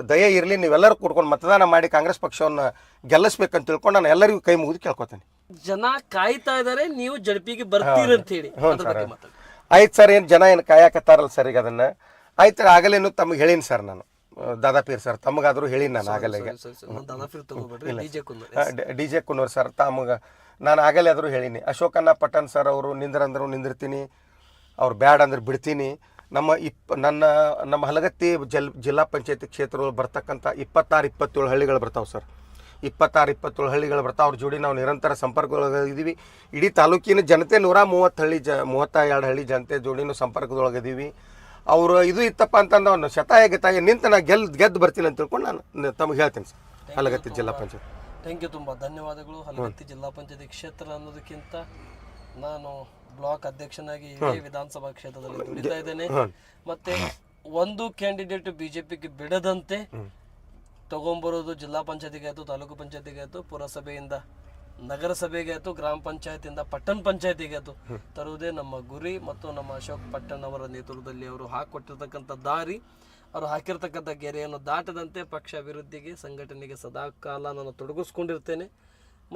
ದಯೆ ಇರಲಿ, ನೀವೆಲ್ಲರೂ ಕೂಡ್ಕೊಂಡು ಮತದಾನ ಮಾಡಿ ಕಾಂಗ್ರೆಸ್ ಪಕ್ಷವನ್ನು ಗೆಲ್ಲಿಸ್ಬೇಕಂತ ತಿಳ್ಕೊಂಡು ನಾನು ಎಲ್ಲರಿಗೂ ಕೈ ಮುಗಿದು ಕೇಳ್ಕೊತೇನೆ. ಜನ ಕಾಯ್ತಾ ಇದ್ದಾರೆ, ನೀವು ಜಡಪಿಗೆ ಬರ್ತೀರಂತ ಹೇಳಿ. ಆಯ್ತು ಸರ್, ಏನು ಜನ ಏನು ಕಾಯಕತ್ತಾರಲ್ಲ ಸರ್, ಈಗ ಅದನ್ನು ಆಯ್ತು ಆಗಲೇನು ತಮಗೆ ಹೇಳೀನಿ ಸರ್, ನಾನು ದಾದಾಪೀರ್ ಸರ್ ತಮಗಾದರೂ ಹೇಳೀನಿ ನಾನು ಆಗಲೇ. DJ ಕುನ್ನೂರ್ ಸರ್ ನಾನು ಆಗಲೇ ಆದರೂ ಹೇಳೀನಿ. ಅಶೋಕಣ್ಣ ಪಟ್ಟಣ್ ಸರ್ ಅವರು ನಿಂದ್ರಂದ್ರು ನಿಂದಿರ್ತೀನಿ, ಅವ್ರು ಬ್ಯಾಡ ಅಂದ್ರೆ ಬಿಡ್ತೀನಿ. ನಮ್ಮ ಹಲಗತ್ತಿ ಜಿಲ್ಲಾ ಪಂಚಾಯತಿ ಕ್ಷೇತ್ರಗಳು ಬರ್ತಕ್ಕಂಥ 26-27 ಹಳ್ಳಿಗಳು ಬರ್ತಾವೆ ಸರ್. 26-27 ಹಳ್ಳಿಗಳು ಬರ್ತಾವೆ. ಅವ್ರ ಜೋಡಿ ನಾವು ನಿರಂತರ ಸಂಪರ್ಕದೊಳಗಿದ್ದೀವಿ. ಇಡೀ ತಾಲೂಕಿನ ಜನತೆ 132 ಹಳ್ಳಿ ಜನತೆ ಜೋಡಿನೂ ಸಂಪರ್ಕದೊಳಗಿದ್ದೀವಿ. ಅವರು ಇದು ಇತ್ತಪ್ಪ ಅಂತಂದು ಅವ್ನು ಶತಾಯಗತಾಗಿ ನಿಂತು ನಾನು ಗೆದ್ದು ಬರ್ತೀನಿ ಅಂತ ತಿಳ್ಕೊಂಡು ನಾನು ತಮಗೆ ಹೇಳ್ತೀನಿ ಸರ್. ಹಲಗತ್ತಿ ಜಿಲ್ಲಾ ಪಂಚಾಯತ್. ಥ್ಯಾಂಕ್ ಯು, ತುಂಬ ಧನ್ಯವಾದಗಳು. ಹಲಗತ್ತಿ ಜಿಲ್ಲಾ ಪಂಚಾಯತಿ ಕ್ಷೇತ್ರ ಅನ್ನೋದಕ್ಕಿಂತ ನಾನು ಬ್ಲಾಕ್ ಅಧ್ಯಕ್ಷನಾಗಿ ಇದೇ ವಿಧಾನಸಭಾ ಕ್ಷೇತ್ರದಲ್ಲಿ ದುಡಿತಾ ಇದ್ದೇನೆ. ಮತ್ತೆ ಒಂದು ಕ್ಯಾಂಡಿಡೇಟ್ ಬಿಜೆಪಿಗೆ ಬಿಡದಂತೆ ತಗೊಂಬರೋದು ಜಿಲ್ಲಾ ಪಂಚಾಯತಿಗೆ ಆಯ್ತು, ತಾಲೂಕು ಪಂಚಾಯತಿಗೆ ಆಯ್ತು, ಪುರಸಭೆಯಿಂದ ನಗರಸಭೆಗೆ ಆಯ್ತು, ಗ್ರಾಮ ಪಂಚಾಯತಿಯಿಂದ ಪಟ್ಟಣ ಪಂಚಾಯತಿಗೆ ಆಯ್ತು ತರುವುದೇ ನಮ್ಮ ಗುರಿ. ಮತ್ತು ನಮ್ಮ ಅಶೋಕ್ ಪಟ್ಟಣ್ ಅವರ ನೇತೃತ್ವದಲ್ಲಿ ಅವರು ಹಾಕಿಕೊಟ್ಟಿರ್ತಕ್ಕಂಥ ದಾರಿ, ಅವರು ಹಾಕಿರ್ತಕ್ಕಂಥ ಗೆರೆಯನ್ನು ದಾಟದಂತೆ ಪಕ್ಷ ಅಭಿವೃದ್ಧಿಗೆ, ಸಂಘಟನೆಗೆ ಸದಾಕಾಲ ನಾನು ತೊಡಗಿಸ್ಕೊಂಡಿರ್ತೇನೆ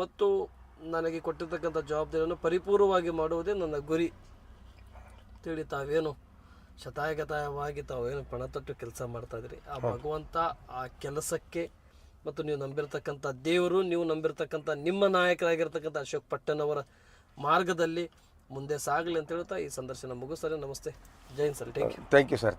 ಮತ್ತು ನನಗೆ ಕೊಟ್ಟಿರ್ತಕ್ಕಂಥ ಜವಾಬ್ದಾರಿಯನ್ನು ಪರಿಪೂರ್ಣವಾಗಿ ಮಾಡುವುದೇ ನನ್ನ ಗುರಿ ತಿಳಿ ತಾವೇನು ಶತಾಯಗತಾಯವಾಗಿ ತಾವೇನು ಪಣತೊಟ್ಟು ಕೆಲಸ ಮಾಡ್ತಾಯಿದ್ರಿ. ಆ ಭಗವಂತ ಆ ಕೆಲಸಕ್ಕೆ ಮತ್ತು ನೀವು ನಂಬಿರ್ತಕ್ಕಂಥ ದೇವರು, ನೀವು ನಂಬಿರ್ತಕ್ಕಂಥ ನಿಮ್ಮ ನಾಯಕರಾಗಿರ್ತಕ್ಕಂಥ ಅಶೋಕ್ ಪಟ್ಟಣ್ ಅವರ ಮಾರ್ಗದಲ್ಲಿ ಮುಂದೆ ಸಾಗಲಿ ಅಂತ ಹೇಳ್ತಾ ಈ ಸಂದರ್ಶನ ಮುಗಿಸ್ತಾರೆ. ನಮಸ್ತೆ, ಜೈ ಹಿಂದ್ sir. Thank you. Thank you sir.